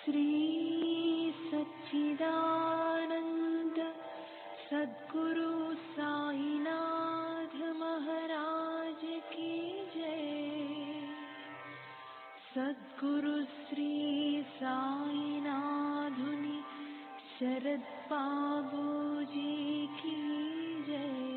श्री सच्चिदानंद सद्गुरु साईनाथ महाराज की जय। सद्गुरु श्री साईनाथुनि शरद बाबू जी की जय।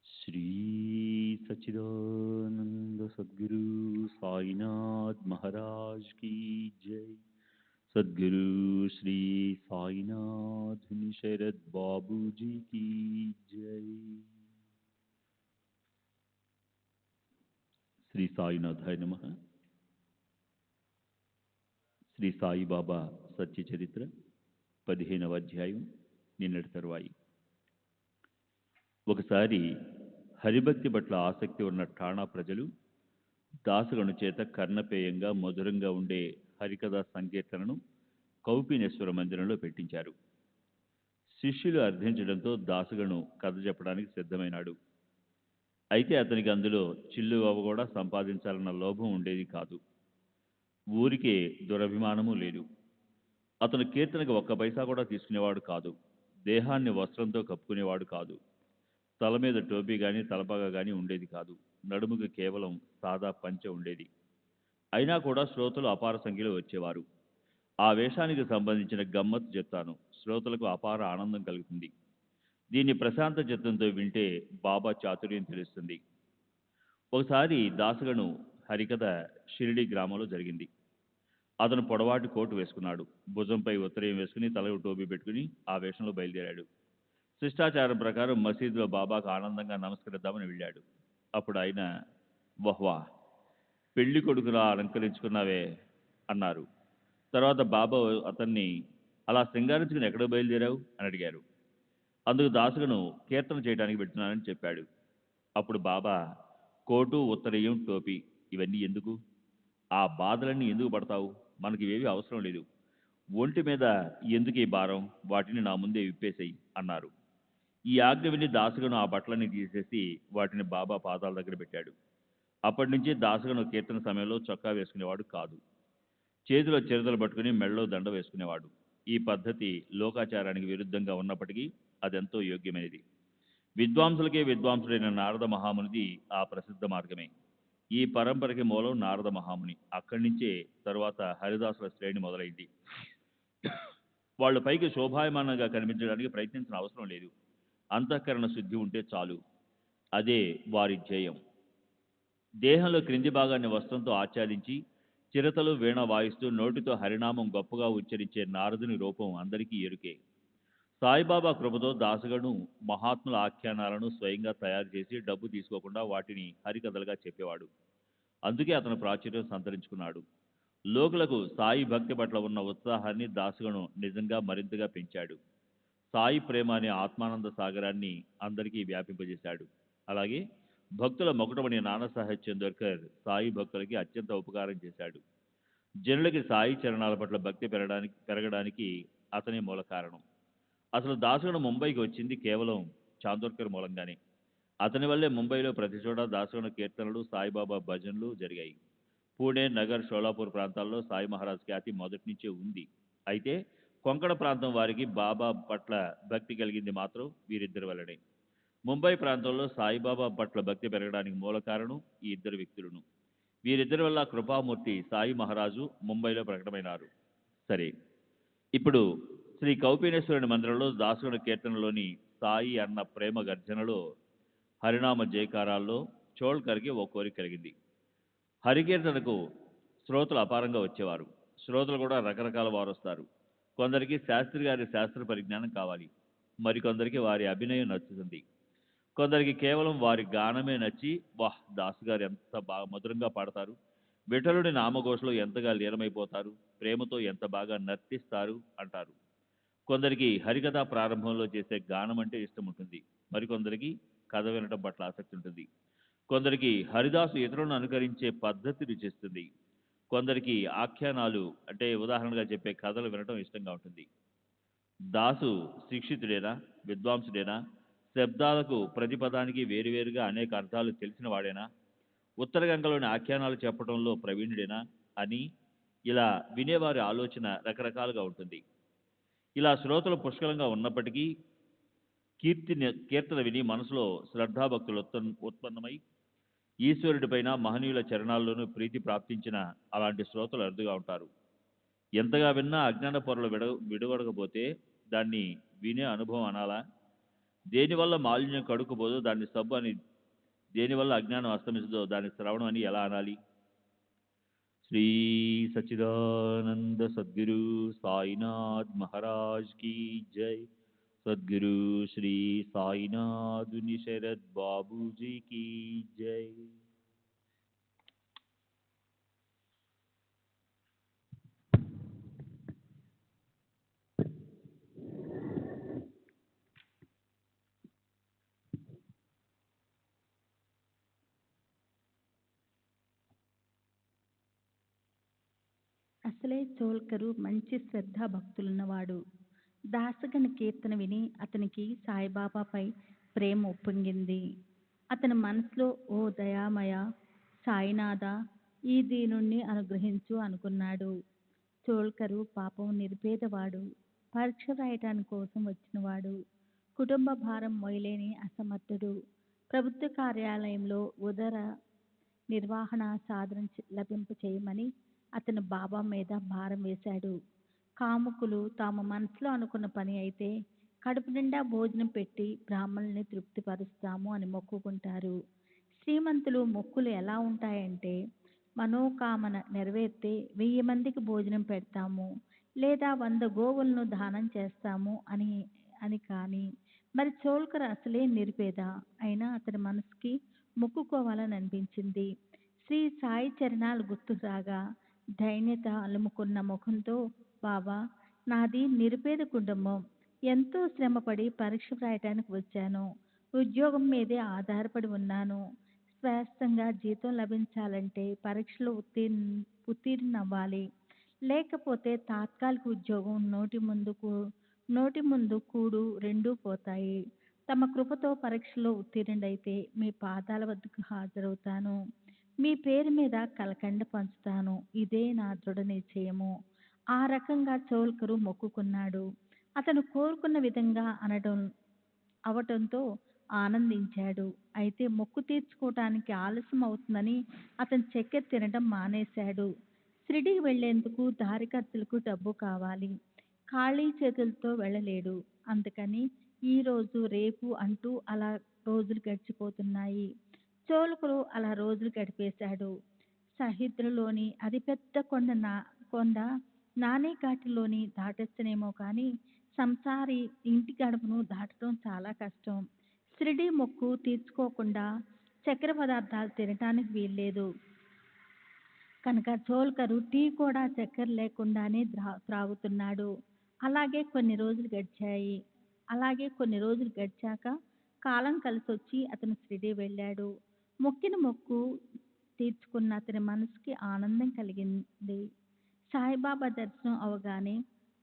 श्री सच्चिदानंद सद्गुरु साईनाथ महाराज की जय। सद्गुरु श्री साईनाथ शरद बाबू जी की जय। శ్రీ సాయినాథాయ నమః. శ్రీ సాయిబాబా సత్య చరిత్ర 15వ అధ్యాయం నిన్నటి తరువాయి. ఒకసారి హరిభక్తి పట్ల ఆసక్తి ఉన్న ఠాణా ప్రజలు దాసగను చేత కర్ణపేయంగా మధురంగా ఉండే హరికథా సంకీర్తనను కౌపీనేశ్వర మందిరంలో పెట్టించారు. శిష్యులు అర్థించడంతో దాసగను కథ చెప్పడానికి సిద్ధమైనాడు. అయితే అతనికి అందులో చిల్లుగవ్వ కూడా సంపాదించాలన్న లోభం ఉండేది కాదు. ఊరికే దురభిమానము లేదు. అతను కీర్తనకు 1 పైసా కూడా తీసుకునేవాడు కాదు. దేహాన్ని వస్త్రంతో కప్పుకునేవాడు కాదు. తల మీద టోపీ గాని తలపాగా గాని ఉండేది కాదు. నడుముకు కేవలం సాదా పంచె ఉండేది. అయినా కూడా శ్రోతలు అపార సంఖ్యలో వచ్చేవారు. ఆ వేషానికి సంబంధించిన గమ్మత్తు చెప్తాను, శ్రోతలకు అపార ఆనందం కలుగుతుంది. దీన్ని ప్రశాంత చిత్తంతో వింటే బాబా చాతుర్యం తెలుస్తుంది. ఒకసారి దాసగను హరికథ షిరిడి గ్రామంలో జరిగింది. అతను పొడవాటి కోటు వేసుకున్నాడు. భుజంపై ఉత్తరీయం వేసుకుని తలకు టోపీ పెట్టుకుని ఆ వేషంలో బయలుదేరాడు. శిష్టాచారం ప్రకారం మసీదులో బాబాకు ఆనందంగా నమస్కరిద్దామని వెళ్ళాడు. అప్పుడు ఆయన, వహ్వా, పెళ్లి కొడుకులా అలంకరించుకున్నావే అన్నారు. తర్వాత బాబా అతన్ని, అలా సింగారించుకుని ఎక్కడ బయలుదేరావు అని అడిగారు. అందుకు దాసుగను కీర్తన చేయడానికి వెళ్తున్నానని చెప్పాడు. అప్పుడు బాబా, కోటు, ఉత్తరీయం, టోపీ ఇవన్నీ ఎందుకు? ఆ బాధలన్నీ ఎందుకు పడతావు? మనకి ఇవేవి అవసరం లేదు. ఒంటి మీద ఎందుకు ఈ భారం? వాటిని నా ముందే విప్పేసేయి అన్నారు. ఈ ఆజ్ఞ విని దాసుగను ఆ బట్టలన్నీ తీసేసి వాటిని బాబా పాదాల దగ్గర పెట్టాడు. అప్పటి నుంచి దాసుగను కీర్తన సమయంలో చొక్కా వేసుకునేవాడు కాదు. చేతిలో చిరతలు పట్టుకుని మెళ్ళలో దండ వేసుకునేవాడు. ఈ పద్ధతి లోకాచారానికి విరుద్ధంగా ఉన్నప్పటికీ అదెంతో యోగ్యమైనది. విద్వాంసులకే విద్వాంసుడైన నారద మహామునిది ఆ ప్రసిద్ధ మార్గమే. ఈ పరంపరకి మూలం నారద మహాముని. అక్కడి నుంచే తరువాత హరిదాసుల శ్రేణి మొదలైంది. వాళ్ళు పైకి శోభాయమానంగా కనిపించడానికి ప్రయత్నించిన అవసరం లేదు. అంతఃకరణ శుద్ధి ఉంటే చాలు. అదే వారి ధ్యేయం. దేహంలో క్రింది భాగాన్ని వస్త్రంతో ఆచ్ఛాదించి చిరతలు వీణ వాయిస్తూ నోటితో హరినామం గొప్పగా ఉచ్చరించే నారదుని రూపం అందరికీ ఎరుకే. సాయిబాబా కృపతో దాసగను మహాత్ముల ఆఖ్యానాలను స్వయంగా తయారు చేసి డబ్బు తీసుకోకుండా వాటిని హరికథలుగా చెప్పేవాడు. అందుకే అతను ప్రాచుర్యం సంతరించుకున్నాడు. లోకులకు సాయి భక్తి పట్ల ఉన్న ఉత్సాహాన్ని దాసగను నిజంగా మరింతగా పెంచాడు. సాయి ప్రేమ అనే ఆత్మానంద సాగరాన్ని అందరికీ వ్యాపింపజేశాడు. అలాగే భక్తుల మొకటమణి నానాసాహెబ్ చందోర్కర్ సాయి భక్తులకి అత్యంత ఉపకారం చేశాడు. జనులకి సాయి చరణాల పట్ల భక్తి పెరగడానికి అతనే మూల కారణం. అసలు దాసగను ముంబైకి వచ్చింది కేవలం చాందోర్కర్ మూలంగానే. అతని వల్లే ముంబైలో ప్రతి చోట దాసగను కీర్తనలు, సాయిబాబా భజనలు జరిగాయి. పూణే, నగర్, షోలాపూర్ ప్రాంతాల్లో సాయి మహారాజ్ ఖ్యాతి మొదటి నుంచే ఉంది. అయితే కొంకణ ప్రాంతం వారికి బాబా పట్ల భక్తి కలిగింది మాత్రం వీరిద్దరి వల్లనే. ముంబై ప్రాంతంలో సాయిబాబా పట్ల భక్తి పెరగడానికి మూల కారణం ఈ ఇద్దరు వ్యక్తులను. వీరిద్దరి వల్ల కృపామూర్తి సాయి మహారాజు ముంబైలో ప్రకటమైనారు. సరే, ఇప్పుడు శ్రీ కౌపీనేశ్వరుని మందిరంలో దాసుగను కీర్తనలోని సాయి అన్న ప్రేమ గర్జనలో, హరినామ జయకారాల్లో చోల్కర్కి ఓ కోరిక కలిగింది. హరికీర్తనకు శ్రోతలు అపారంగా వచ్చేవారు. శ్రోతలు కూడా రకరకాల వారు వస్తారు. కొందరికి శాస్త్రి గారి శాస్త్ర పరిజ్ఞానం కావాలి, మరికొందరికి వారి అభినయం నచ్చుతుంది, కొందరికి కేవలం వారి గానమే నచ్చి, వాహ్, దాసు గారు ఎంత బాగా మధురంగా పాడతారు, విఠలుడి నామఘోషలో ఎంతగా లీనమైపోతారు, ప్రేమతో ఎంత బాగా నర్తిస్తారు అంటారు. కొందరికి హరికథ ప్రారంభంలో చేసే గానం అంటే ఇష్టం ఉంటుంది, మరికొందరికి కథ వినటం పట్ల ఆసక్తి ఉంటుంది, కొందరికి హరిదాసు ఇతరులను అనుకరించే పద్ధతి రుచిస్తుంది, కొందరికి ఆఖ్యానాలు అంటే ఉదాహరణగా చెప్పే కథలు వినటం ఇష్టంగా ఉంటుంది. దాసు శిక్షితుడేనా, విద్వాంసుడేనా, శబ్దాలకు ప్రతి పదానికి వేరువేరుగా అనేక అర్థాలు తెలిసిన వాడేనా, ఉత్తర గంగలోని ఆఖ్యానాలు చెప్పడంలో ప్రవీణుడేనా అని ఇలా వినేవారి ఆలోచన రకరకాలుగా ఉంటుంది. ఇలా శ్రోతలు పుష్కలంగా ఉన్నప్పటికీ కీర్తన విని మనసులో శ్రద్ధాభక్తులు ఉత్పన్నమై ఈశ్వరుడిపైన మహనీయుల చరణాల్లోనూ ప్రీతి ప్రాప్తించిన అలాంటి శ్రోతలు అరుదుగా ఉంటారు. ఎంతగా విన్నా అజ్ఞాన పొరలు విడవడకపోతే దాన్ని వినే అనుభవం అనాలా? దేనివల్ల మాలిన్యం కడుక్కుపోదో దాన్ని సబ్బు అని, దేనివల్ల అజ్ఞానం అస్తమిస్తుందో దాన్ని శ్రవణం అని ఎలా అనాలి? శ్రీ సచ్చిదానంద సద్గురు సాయినాథ్ మహారాజ్ की जय. सद्गुरु श्री साईनाथ शरद बाबू जी की जय. అసలే చోల్కరు మంచి శ్రద్ధా భక్తులున్నవాడు. దాసగని కీర్తన విని అతనికి సాయిబాబాపై ప్రేమ ఉప్పొంగింది. అతని మనసులో, ఓ దయామయ సాయినాథ, ఈ దీనుణ్ణి అనుగ్రహించు అనుకున్నాడు. చోల్కరు పాపం నిరుపేదవాడు, పరీక్ష రాయటానికి కోసం వచ్చినవాడు, కుటుంబ భారం మోయలేని అసమర్థుడు. ప్రభుత్వ కార్యాలయంలో ఉదర నిర్వహణ సాధన లభింప చేయమని అతను బాబా మీద భారం వేశాడు. కాముకులు తాము మనసులో అనుకున్న పని అయితే కడుపు నిండా భోజనం పెట్టి బ్రాహ్మణుల్ని తృప్తిపరుస్తాము అని మొక్కుకుంటారు. శ్రీమంతులు మొక్కులు ఎలా ఉంటాయంటే, మనోకామన నెరవేరితే 1000 మందికి భోజనం పెడతాము, లేదా 100 గోవులను దానం చేస్తాము అని కానీ. మరి చోల్కర్ అసలే నిరుపేద అయినా అతని మనసుకి మొక్కుకోవాలని అనిపించింది. శ్రీ సాయి చరణాలు గుర్తుకు రాగా దైన్యత అలుముకున్న ముఖంతో, బాబా, నాది నిరుపేద కుటుంబం. ఎంతో శ్రమపడి పరీక్ష రాయటానికి వచ్చాను. ఉద్యోగం మీదే ఆధారపడి ఉన్నాను. స్పష్టంగా జీతం లభించాలంటే పరీక్షలో ఉత్తీర్ణవ్వాలి. లేకపోతే తాత్కాలిక ఉద్యోగం నోటి ముందు కూడు రెండూ పోతాయి. తమ కృపతో పరీక్షలో ఉత్తీర్ణుడైతే మీ పాదాల వద్దకు హాజరవుతాను. మీ పేరు మీద కలకండ పంచుతాను. ఇదే నా దృఢ నిశ్చయము. ఆ రకంగా చోల్కరు మొక్కుకున్నాడు. అతను కోరుకున్న విధంగా అవటంతో ఆనందించాడు. అయితే మొక్కు తీర్చుకోవటానికి ఆలస్యం అవుతుందని అతను చక్కెర తినడం మానేశాడు. షిరిడీకి వెళ్లేందుకు దారి ఖర్చులకు డబ్బు కావాలి. ఖాళీ చేతులతో వెళ్ళలేడు. అందుకని ఈ రోజు రేపు అంటూ అలా రోజులు గడిచిపోతున్నాయి. చోళకుడు అలా రోజులు గడిపేశాడు. సహ్యాద్రిలోని అతిపెద్ద కొండ నానేఘాటిలోని దాటొచ్చునేమో కానీ సంసారి ఇంటి గడపను దాటడం చాలా కష్టం. షిరిడీ మొక్కు తీర్చుకోకుండా చక్కెర పదార్థాలు తినటానికి వీల్లేదు కనుక చోల్కరు టీ కూడా చక్కెర లేకుండానే త్రాగుతున్నాడు. అలాగే కొన్ని రోజులు గడిచాక కాలం కలిసొచ్చి అతను షిరిడీ వెళ్ళాడు. మొక్కిన మొక్కు తీర్చుకున్న అతని మనసుకి ఆనందం కలిగింది. సాయిబాబా దర్శనం అవగానే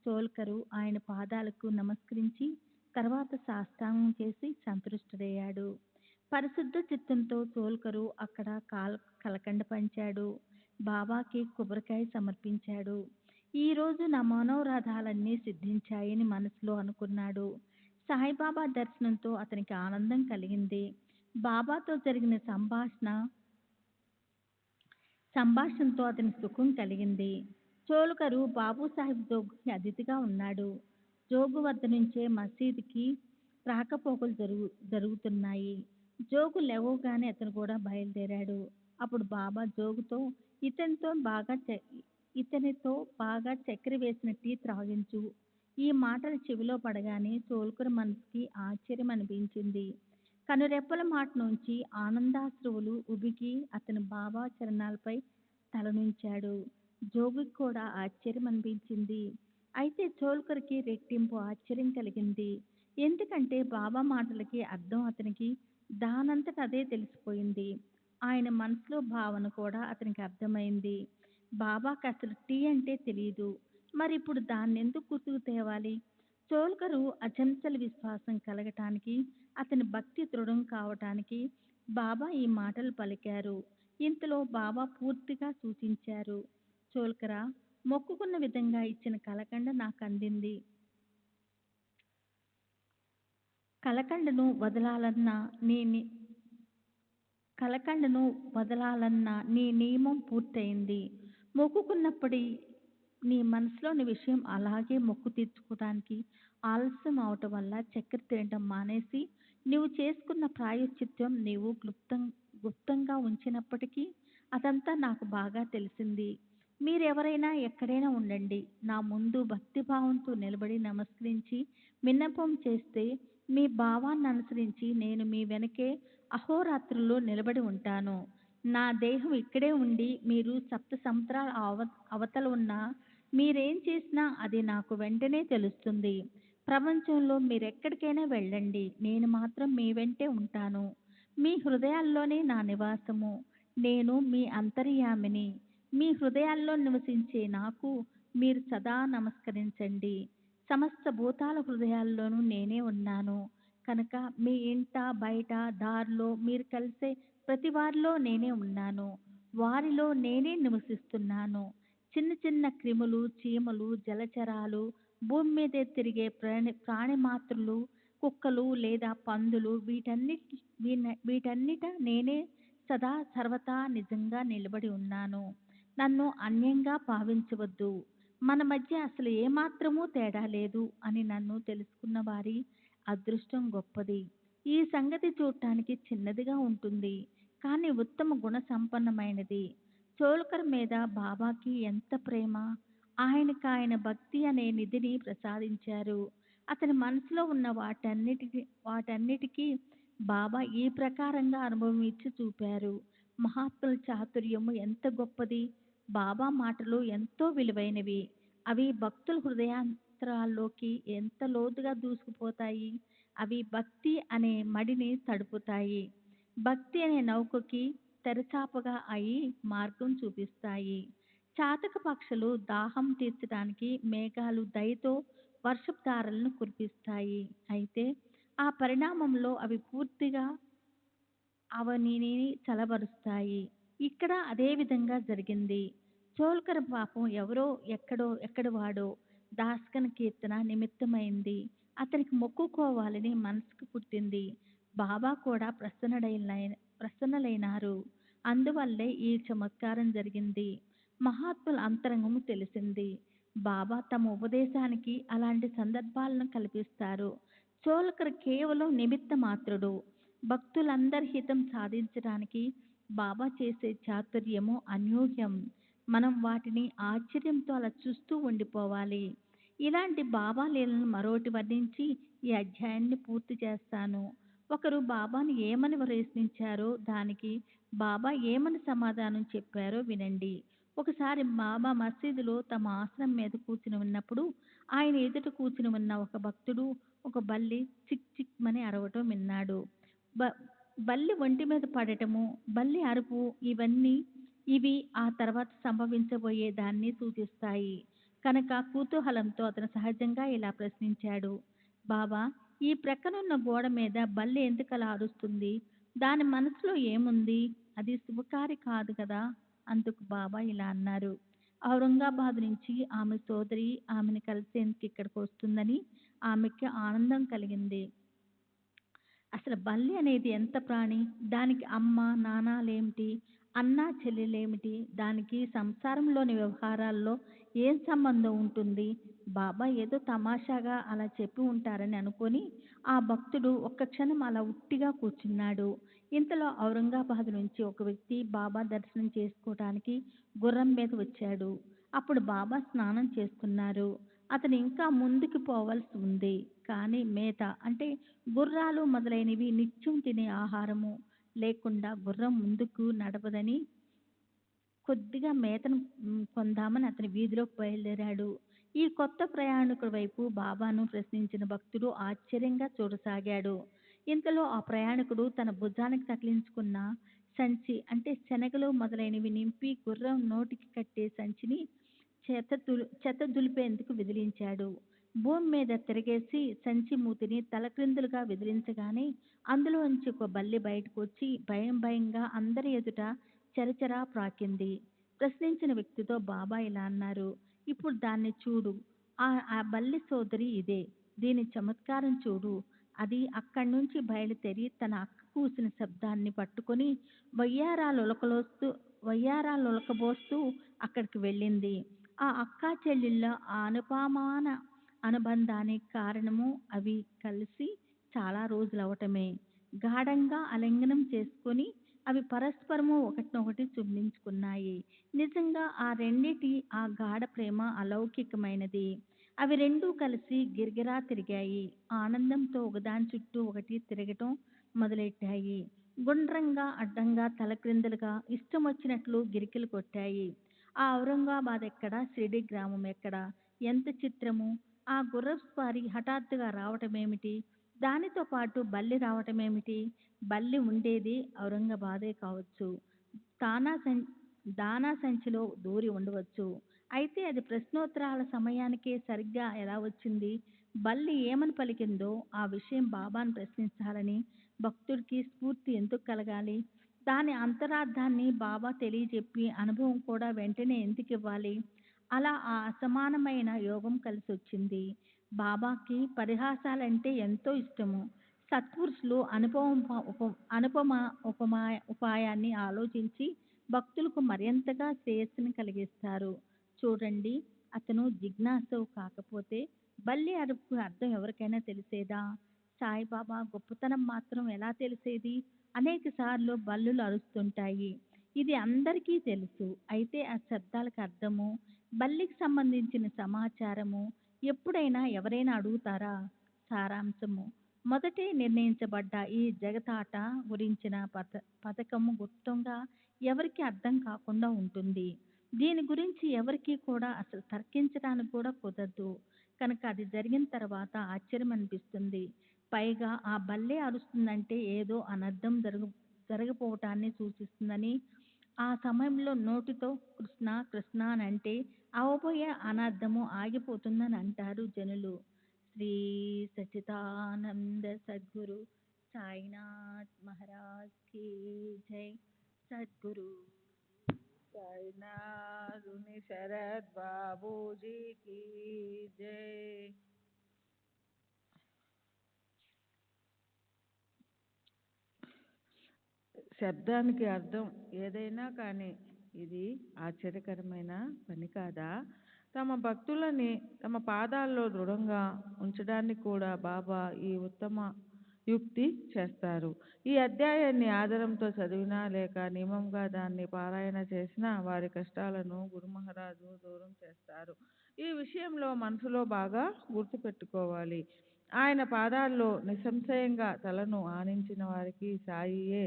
చోల్కరు ఆయన పాదాలకు నమస్కరించి తర్వాత సాష్టాంగం చేసి సంతృష్టుడయ్యాడు. పరిశుద్ధ చిత్తంతో చోల్కరు అక్కడ కలకండ పంచాడు. బాబాకి కొబ్బరికాయ సమర్పించాడు. ఈ రోజు నా మనోరథాలన్నీ సిద్ధించాయని మనసులో అనుకున్నాడు. సాయిబాబా దర్శనంతో అతనికి ఆనందం కలిగింది. బాబాతో జరిగిన సంభాషణతో అతనికి సుఖం కలిగింది. చోల్కరు బాబూసాహెబ్ జోగుకి అతిథిగా ఉన్నాడు. జోగు వద్ద నుంచే మసీదుకి రాకపోకలు జరుగుతున్నాయి. జోగు లేవగానే అతను కూడా బయలుదేరాడు. అప్పుడు బాబా జోగుతో ఇతనితో బాగా చక్కెర వేసిన టీ త్రాగించు. ఈ మాటలు చెవిలో పడగానే చోల్కరు మనసుకి ఆశ్చర్యం అనిపించింది. కనురెప్పల మాట నుంచి ఆనందాశ్రువులు ఉబికి అతని బాబా చరణాలపై తలనుంచాడు. జోగుకి కూడా ఆశ్చర్యం అనిపించింది. అయితే చోల్కర్కి రెట్టింపు ఆశ్చర్యం కలిగింది. ఎందుకంటే బాబా మాటలకి అర్థం అతనికి దానంతట అదే తెలిసిపోయింది. ఆయన మనసులో భావన కూడా అతనికి అర్థమైంది. బాబాకి అసలు టీ అంటే తెలియదు. మరి ఇప్పుడు దాన్నెందుకు గుర్తుకు తేవాలి? చోల్కరు అచంచల విశ్వాసం కలగటానికి, అతని భక్తి దృఢం కావటానికి బాబా ఈ మాటలు పలికారు. ఇంతలో బాబా పూర్తిగా సూచించారు. చోల్కరా, మొక్కుకున్న విధంగా ఇచ్చిన కలకండ నాకు అందింది. కలకండను వదలాలన్న నీ నియమం పూర్తయింది. మొక్కుకున్నప్పటి నీ మనసులోని విషయం అలాగే మొక్కు తీర్చుకోవడానికి ఆలస్యం అవటం వల్ల చక్కెర తినటం మానేసి నీవు చేసుకున్న ప్రాయశ్చిత్తం నీవు గుప్తంగా ఉంచినప్పటికీ అదంతా నాకు బాగా తెలిసింది. మీరెవరైనా ఎక్కడైనా ఉండండి, నా ముందు భక్తిభావంతో నిలబడి నమస్కరించి విన్నపం చేస్తే మీ భావాన్ని అనుసరించి నేను మీ వెనకే అహోరాత్రుల్లో నిలబడి ఉంటాను. నా దేహం ఇక్కడే ఉండి మీరు సప్త సముద్రాల అవతల ఉన్నా మీరేం చేసినా అది నాకు వెంటనే తెలుస్తుంది. ప్రపంచంలో మీరెక్కడికైనా వెళ్ళండి, నేను మాత్రం మీ వెంటే ఉంటాను. మీ హృదయాల్లోనే నా నివాసము. నేను మీ అంతర్యామిని. మీ హృదయాల్లో నివసించే నాకు మీరు సదా నమస్కరించండి. సమస్త భూతాల హృదయాల్లోనూ నేనే ఉన్నాను కనుక మీ ఇంట బయట దారిలో మీరు కలిసే ప్రతి వారిలో నేనే ఉన్నాను. వారిలో నేనే నివసిస్తున్నాను. చిన్న చిన్న క్రిములు, చీమలు, జలచరాలు, భూమి మీద తిరిగే ప్రాణిమాత్రులు, కుక్కలు లేదా పందులు, వీటన్నిట నేనే సదా సర్వతా నిజంగా నిలబడి ఉన్నాను. నన్ను అన్యంగా భావించవద్దు. మన మధ్య అసలు ఏమాత్రమూ తేడా లేదు అని నన్ను తెలుసుకున్న వారి అదృష్టం గొప్పది. ఈ సంగతి చూడటానికి చిన్నదిగా ఉంటుంది, కానీ ఉత్తమ గుణ సంపన్నమైనది. చోల్కర్ మీద బాబాకి ఎంత ప్రేమ! ఆయన భక్తి అనే నిధిని ప్రసాదించారు. అతని మనసులో ఉన్న వాటన్నిటికీ బాబా ఈ ప్రకారంగా అనుభవం ఇచ్చి చూపారు. మహాత్ముల చాతుర్యము ఎంత గొప్పది! బాబా మాటలు ఎంతో విలువైనవి. అవి భక్తుల హృదయాంతరాల్లోకి ఎంత లోతుగా దూసుకుపోతాయి. అవి భక్తి అనే మడిని తడుపుతాయి. భక్తి అనే నౌకకి తెరచాపగా అయి మార్గం చూపిస్తాయి. చాతక పక్షులు దాహం తీర్చడానికి మేఘాలు దయతో వర్షపు ధారలను కురిపిస్తాయి. అయితే ఆ పరిణామంలో అవి పూర్తిగా అవనిని చలబరుస్తాయి. ఇక్కడ అదే విధంగా జరిగింది. చోల్కర్ పాపం ఎవరో ఎక్కడి వాడో దాస్కన్ కీర్తన నిమిత్తమైంది. అతనికి మొక్కుకోవాలని మనసుకు పుట్టింది. బాబా కూడా ప్రసన్నలైనారు. అందువల్లే ఈ చమత్కారం జరిగింది. మహాత్ముల అంతరంగము తెలిసింది. బాబా తమ ఉపదేశానికి అలాంటి సందర్భాలను కల్పిస్తారు. చోల్కర్ కేవలం నిమిత్త మాత్రుడు. భక్తులందరి హితం సాధించడానికి బాబా చేసే చాతుర్యము అన్యోన్యం. మనం వాటిని ఆశ్చర్యంతో అలా చూస్తూ ఉండిపోవాలి. ఇలాంటి బాబా లీలను మరోటి వర్ణించి ఈ అధ్యాయాన్ని పూర్తి చేస్తాను. ఒకరు బాబాను ఏమని ప్రశ్నించారో దానికి బాబా ఏమని సమాధానం చెప్పారో వినండి. ఒకసారి బాబా మసీదులో తమ ఆసనం మీద కూర్చుని ఉన్నప్పుడు ఆయన ఎదుట కూర్చుని ఉన్న ఒక భక్తుడు ఒక బల్లి చిక్ చిక్మని అరవటం విన్నాడు. బల్లి ఒంటి మీద పడటము, బల్లి అరుపు ఇవి ఆ తర్వాత సంభవించబోయే దాన్ని సూచిస్తాయి. కనుక కుతూహలంతో అతను సహజంగా ఇలా ప్రశ్నించాడు: బాబా, ఈ ప్రక్కనున్న గోడ మీద బల్లి ఎందుకలా అరుస్తుంది? దాని మనసులో ఏముంది? అది శుభకారి కాదు కదా. అందుకు బాబా ఇలా అన్నారు: ఔరంగాబాద్ నుంచి ఆమె సోదరి ఆమెను కలిసేందుకు ఇక్కడికి వస్తుందని ఆమెకి ఆనందం కలిగింది. అసలు బల్లి అనేది ఎంత ప్రాణి? దానికి అమ్మ నాన్నలేమిటి, అన్నా చెల్లెలేమిటి? దానికి సంసారంలోని వ్యవహారాల్లో ఏం సంబంధం ఉంటుంది? బాబా ఏదో తమాషాగా అలా చెప్పి ఉంటారని అనుకొని ఆ భక్తుడు ఒక్క క్షణం అలా ఉట్టిగా కూర్చున్నాడు. ఇంతలో ఔరంగాబాద్ నుంచి ఒక వ్యక్తి బాబా దర్శనం చేసుకోవటానికి గుర్రం మీద వచ్చాడు. అప్పుడు బాబా స్నానం చేస్తున్నారు. అతను ఇంకా ముందుకు పోవలసి ఉంది. కానీ మేత అంటే గుర్రాలు మొదలైనవి నిత్యం తినే ఆహారము లేకుండా గుర్రం ముందుకు నడవదని కొద్దిగా మేతను కొందామని అతని వీధిలోకి బయలుదేరాడు. ఈ కొత్త ప్రయాణికుడి వైపు బాబాను ప్రశ్నించిన భక్తుడు ఆశ్చర్యంగా చూడసాగాడు. ఇంతలో ఆ ప్రయాణికుడు తన భుజానికి తగిలించుకున్న సంచి అంటే శనగలు మొదలైనవి నింపి గుర్రం నోటికి కట్టే సంచిని చెత్త దులిపేందుకు విదిలించాడు. భూమి మీద తిరగేసి సంచి మూతిని తలక్రిందులుగా విదిలించగానే అందులోంచి ఒక బల్లి బయటకు వచ్చి భయంగా అందరి ఎదుట చరచరా ప్రాకింది. ప్రశ్నించిన వ్యక్తితో బాబా ఇలా అన్నారు: ఇప్పుడు దాన్ని చూడు. ఆ బల్లి సోదరి ఇదే. దీని చమత్కారం చూడు. అది అక్కడి నుంచి బయలుదేరి తన అక్క కూసిన శబ్దాన్ని పట్టుకొని వయ్యారాలొలకబోస్తూ అక్కడికి వెళ్ళింది. ఆ అక్కా చెల్లెళ్ళ ఆ అనుపమాన అనుబంధానికి కారణము అవి కలిసి చాలా రోజులవటమే. గాఢంగా ఆలింగనం చేసుకొని అవి పరస్పరము ఒకటినొకటి చుంబించుకున్నాయి. నిజంగా ఆ రెండిటి ఆ గాఢ ప్రేమ అలౌకికమైనది. అవి రెండూ కలిసి గిరగిరా తిరిగాయి. ఆనందంతో ఒకదాని చుట్టూ ఒకటి తిరగటం మొదలెట్టాయి. గుండ్రంగా అడ్డంగా తలక్రిందులుగా ఇష్టం వచ్చినట్లు గిరికిలు కొట్టాయి. ఆ ఔరంగాబాద్ ఎక్కడ, షిరిడి గ్రామం ఎక్కడ? ఎంత చిత్రము! ఆ గుర్రపు స్వారీ హఠాత్తుగా రావటమేమిటి? దానితో పాటు బల్లి రావటమేమిటి? బల్లి ఉండేది ఔరంగాబాదే కావచ్చు. దానా సంచిలో దూరి ఉండవచ్చు. అయితే అది ప్రశ్నోత్తరాల సమయానికే సరిగ్గా ఎలా వచ్చింది? బల్లి ఏమని పలికిందో ఆ విషయం బాబాను ప్రశ్నించాలని భక్తుడికి స్ఫూర్తి ఎందుకు కలగాలి? దాని అంతరార్థాన్ని బాబా తెలియజెప్పి అనుభవం కూడా వెంటనే ఎందుకు ఇవ్వాలి? అలా ఆ అసమానమైన యోగం కలిసొచ్చింది. బాబాకి పరిహాసాలంటే ఎంతో ఇష్టము. సత్పురుషులు ఉపాయాన్ని ఆలోచించి భక్తులకు మరింతగా శ్రేయస్సుని కలిగిస్తారు. చూడండి, అతను జిజ్ఞాసువు కాకపోతే బల్లి అరుపుకు అర్థం ఎవరికైనా తెలిసేదా? సాయిబాబా గొప్పతనం మాత్రం ఎలా తెలిసేది? అనేక సార్లు బల్లులు అరుస్తుంటాయి. ఇది అందరికీ తెలుసు. అయితే ఆ శబ్దాలకు అర్థము, బల్లికి సంబంధించిన సమాచారము ఎప్పుడైనా ఎవరైనా అడుగుతారా? సారాంశము: మొదటే నిర్ణయించబడ్డ ఈ జగతాట గురించిన పథకము గుప్తంగా ఎవరికి అర్థం కాకుండా ఉంటుంది. దీని గురించి ఎవరికి కూడా అసలు తర్కించడానికి కూడా కుదరదు. కనుక అది జరిగిన తర్వాత ఆశ్చర్యం అనిపిస్తుంది. పైగా ఆ బల్లే అరుస్తుందంటే ఏదో అనర్థం జరగపోవటాన్ని సూచిస్తుందని, ఆ సమయంలో నోటితో కృష్ణ కృష్ణ అని అంటే అవబోయే అనర్థము ఆగిపోతుందని అంటారు జనులు. శ్రీ సచిదానంద సద్గురు సాయినాథ్ మహారాజ్ की जय. सद्गुरु साईनाथ उन्हीं शरद बाबूजी की जय. శబ్దానికి అర్థం ఏదైనా కానీ ఇది ఆశ్చర్యకరమైన పని కాదా? తమ భక్తులని తమ పాదాల్లో దృఢంగా ఉంచడానికి కూడా బాబా ఈ ఉత్తమ యుక్తి చేస్తారు. ఈ అధ్యాయాన్ని ఆదరంతో చదివినా లేక నియమంగా దాన్ని పారాయణ చేసినా వారి కష్టాలను గురు మహారాజు దూరం చేస్తారు. ఈ విషయంలో మనసులో బాగా గుర్తుపెట్టుకోవాలి. ఆయన పాదాల్లో నిస్సంశయంగా తలను ఆనించిన వారికి సాయియే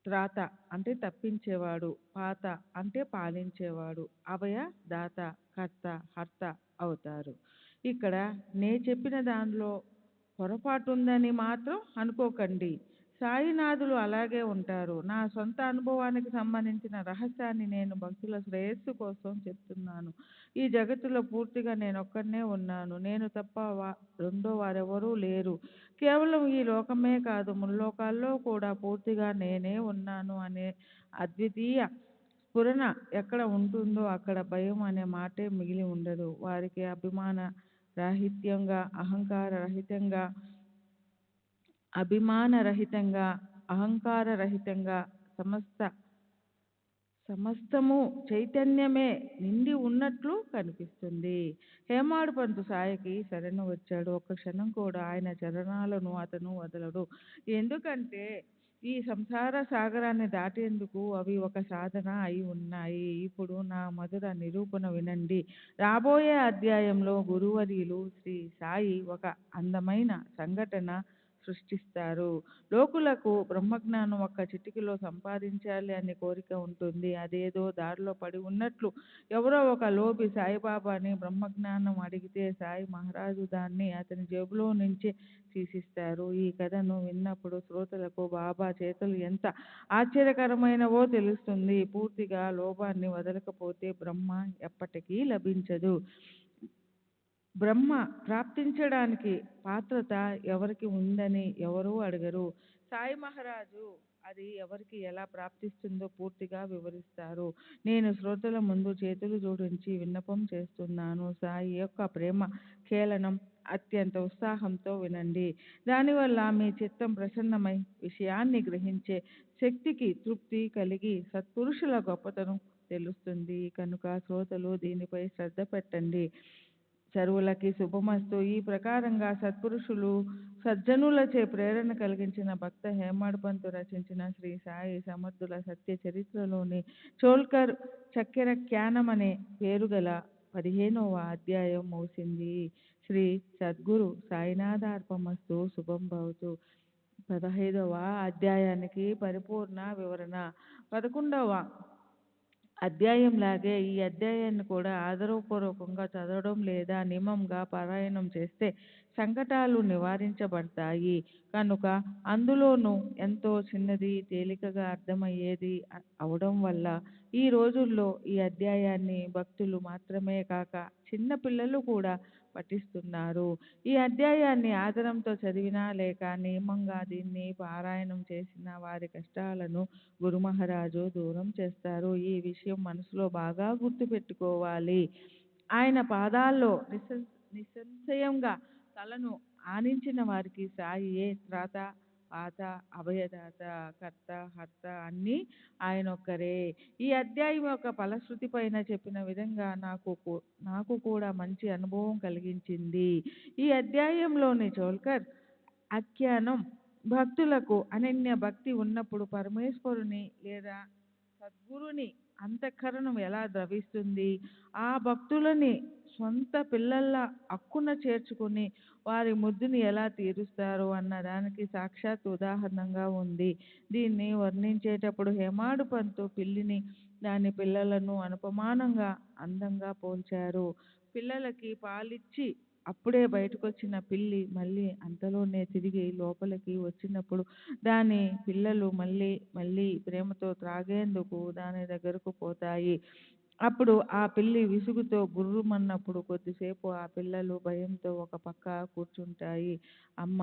త్రాత అంటే తప్పించేవాడు, పాత అంటే పాలించేవాడు, అభయ దాత, కర్త, హర్త అవుతారు. ఇక్కడ నే చెప్పిన దానిలో పొరపాటుందని మాత్రం అనుకోకండి. సాయినాథులు అలాగే ఉంటారు. నా సొంత అనుభవానికి సంబంధించిన రహస్యాన్ని నేను భక్తుల శ్రేయస్సు కోసం చెప్తున్నాను. ఈ జగత్తులో పూర్తిగా నేనొక్కనే ఉన్నాను. నేను తప్ప రెండో వారెవరూ లేరు. కేవలం ఈ లోకమే కాదు, ముల్లోకాల్లో కూడా పూర్తిగా నేనే ఉన్నాను అనే అద్వితీయ స్ఫురణ ఎక్కడ ఉంటుందో అక్కడ భయం అనే మాటే మిగిలి ఉండదు. వారికి అభిమాన రహితంగా, అహంకార రహితంగా సమస్తము చైతన్యమే నిండి ఉన్నట్లు కనిపిస్తుంది. హేమాడు పంతు సాయికి శరణు వచ్చాడు. ఒక్క క్షణం కూడా ఆయన చరణాలను అతను వదలడు. ఎందుకంటే ఈ సంసార సాగరాన్ని దాటేందుకు అవి ఒక సాధన అయి ఉన్నాయి. ఇప్పుడు నా మధుర నిరూపణ వినండి. రాబోయే అధ్యాయంలో గురువర్యులు శ్రీ సాయి ఒక అందమైన సంఘటన సృష్టిస్తారు. లోకులకు బ్రహ్మజ్ఞానం ఒక్క చిటికలో సంపాదించాలి అనే కోరిక ఉంటుంది. అదేదో దారిలో పడి ఉన్నట్లు ఎవరో ఒక లోబి సాయిబాబాని బ్రహ్మజ్ఞానం అడిగితే సాయి మహారాజు దాన్ని అతని జేబులో నుంచే తీసిస్తారు. ఈ కథను విన్నప్పుడు శ్రోతలకు బాబా చేతులు ఎంత ఆశ్చర్యకరమైనవో తెలుస్తుంది. పూర్తిగా లోభాన్ని వదలకపోతే బ్రహ్మ ఎప్పటికీ లభించదు. బ్రహ్మ ప్రాప్తించడానికి పాత్రత ఎవరికి ఉందని ఎవరూ అడగరు. సాయి మహారాజు అది ఎవరికి ఎలా ప్రాప్తిస్తుందో పూర్తిగా వివరిస్తారు. నేను శ్రోతల ముందు చేతులు జోడించి విన్నపం చేస్తున్నాను. సాయి యొక్క ప్రేమ కేలనం అత్యంత ఉత్సాహంతో వినండి. దానివల్ల మీ చిత్తం ప్రసన్నమై విషయాన్ని గ్రహించే శక్తికి తృప్తి కలిగి సత్పురుషుల గొప్పతనం తెలుస్తుంది. కనుక శ్రోతలు దీనిపై శ్రద్ధ పెట్టండి. సర్వులకి శుభమస్తు. ఈ ప్రకారంగా సత్పురుషులు సజ్జనులచే ప్రేరణ కలిగించిన భక్త హేమాడ్ పంతు రచించిన శ్రీ సాయి సమర్థుల సత్య చరిత్రలోని చోల్కర్ చక్కెరఖ్యానం అనే పేరుగల 15వ అధ్యాయం ముగిసింది. శ్రీ సద్గురు సాయినాథార్పణమస్తు. శుభం భవతు. 15వ అధ్యాయానికి పరిపూర్ణ వివరణ. 11వ అధ్యాయంలాగే ఈ అధ్యాయాన్ని కూడా ఆదరపూర్వకంగా చదవడం లేదా నియమంగా పారాయణం చేస్తే సంకటాలు నివారించబడతాయి. కనుక అందులోనూ ఎంతో చిన్నది, తేలికగా అర్థమయ్యేది అవడం వల్ల ఈ రోజుల్లో ఈ అధ్యాయాన్ని భక్తులు మాత్రమే కాక చిన్న పిల్లలు కూడా పఠిస్తున్నారు. ఈ అధ్యాయాన్ని ఆదరంతో చదివినా లేక నియమంగా దీన్ని పారాయణం చేసిన వారి కష్టాలను గురు మహారాజు దూరం చేస్తారు. ఈ విషయం మనసులో బాగా గుర్తుపెట్టుకోవాలి. ఆయన పాదాల్లో నిస్సంశయంగా తలను ఆనించిన వారికి సాయియే త్రాత, ఆత, అభయదాత, కర్త, హర్త అన్నీ ఆయన ఒక్కరే. ఈ అధ్యాయం యొక్క ఫలశ్రుతి పైన చెప్పిన విధంగా నాకు కూడా మంచి అనుభవం కలిగించింది. ఈ అధ్యాయంలోని చోల్కర్ ఆఖ్యానం భక్తులకు అనన్య భక్తి ఉన్నప్పుడు పరమేశ్వరుని లేదా సద్గురుని అంతఃకరణం ఎలా ద్రవిస్తుంది, ఆ భక్తులని సొంత పిల్లల హక్కున చేర్చుకుని వారి ముద్దుని ఎలా తీరుస్తారు అన్న దానికి సాక్షాత్ ఉదాహరణగా ఉంది. దీన్ని వర్ణించేటప్పుడు హేమాడు పంతు పిల్లిని దాని పిల్లలను అనుపమానంగా అందంగా పోల్చారు. పిల్లలకి పాలిచ్చి అప్పుడే బయటకొచ్చిన పిల్లి మళ్ళీ అంతలోనే తిరిగి లోపలికి వచ్చినప్పుడు దాని పిల్లలు మళ్ళీ మళ్ళీ ప్రేమతో త్రాగేందుకు దాని దగ్గరకు పోతాయి. అప్పుడు ఆ పిల్లి విసుగుతో గుర్రుమన్నప్పుడు కొద్దిసేపు ఆ పిల్లలు భయంతో ఒక పక్క కూర్చుంటాయి. అమ్మ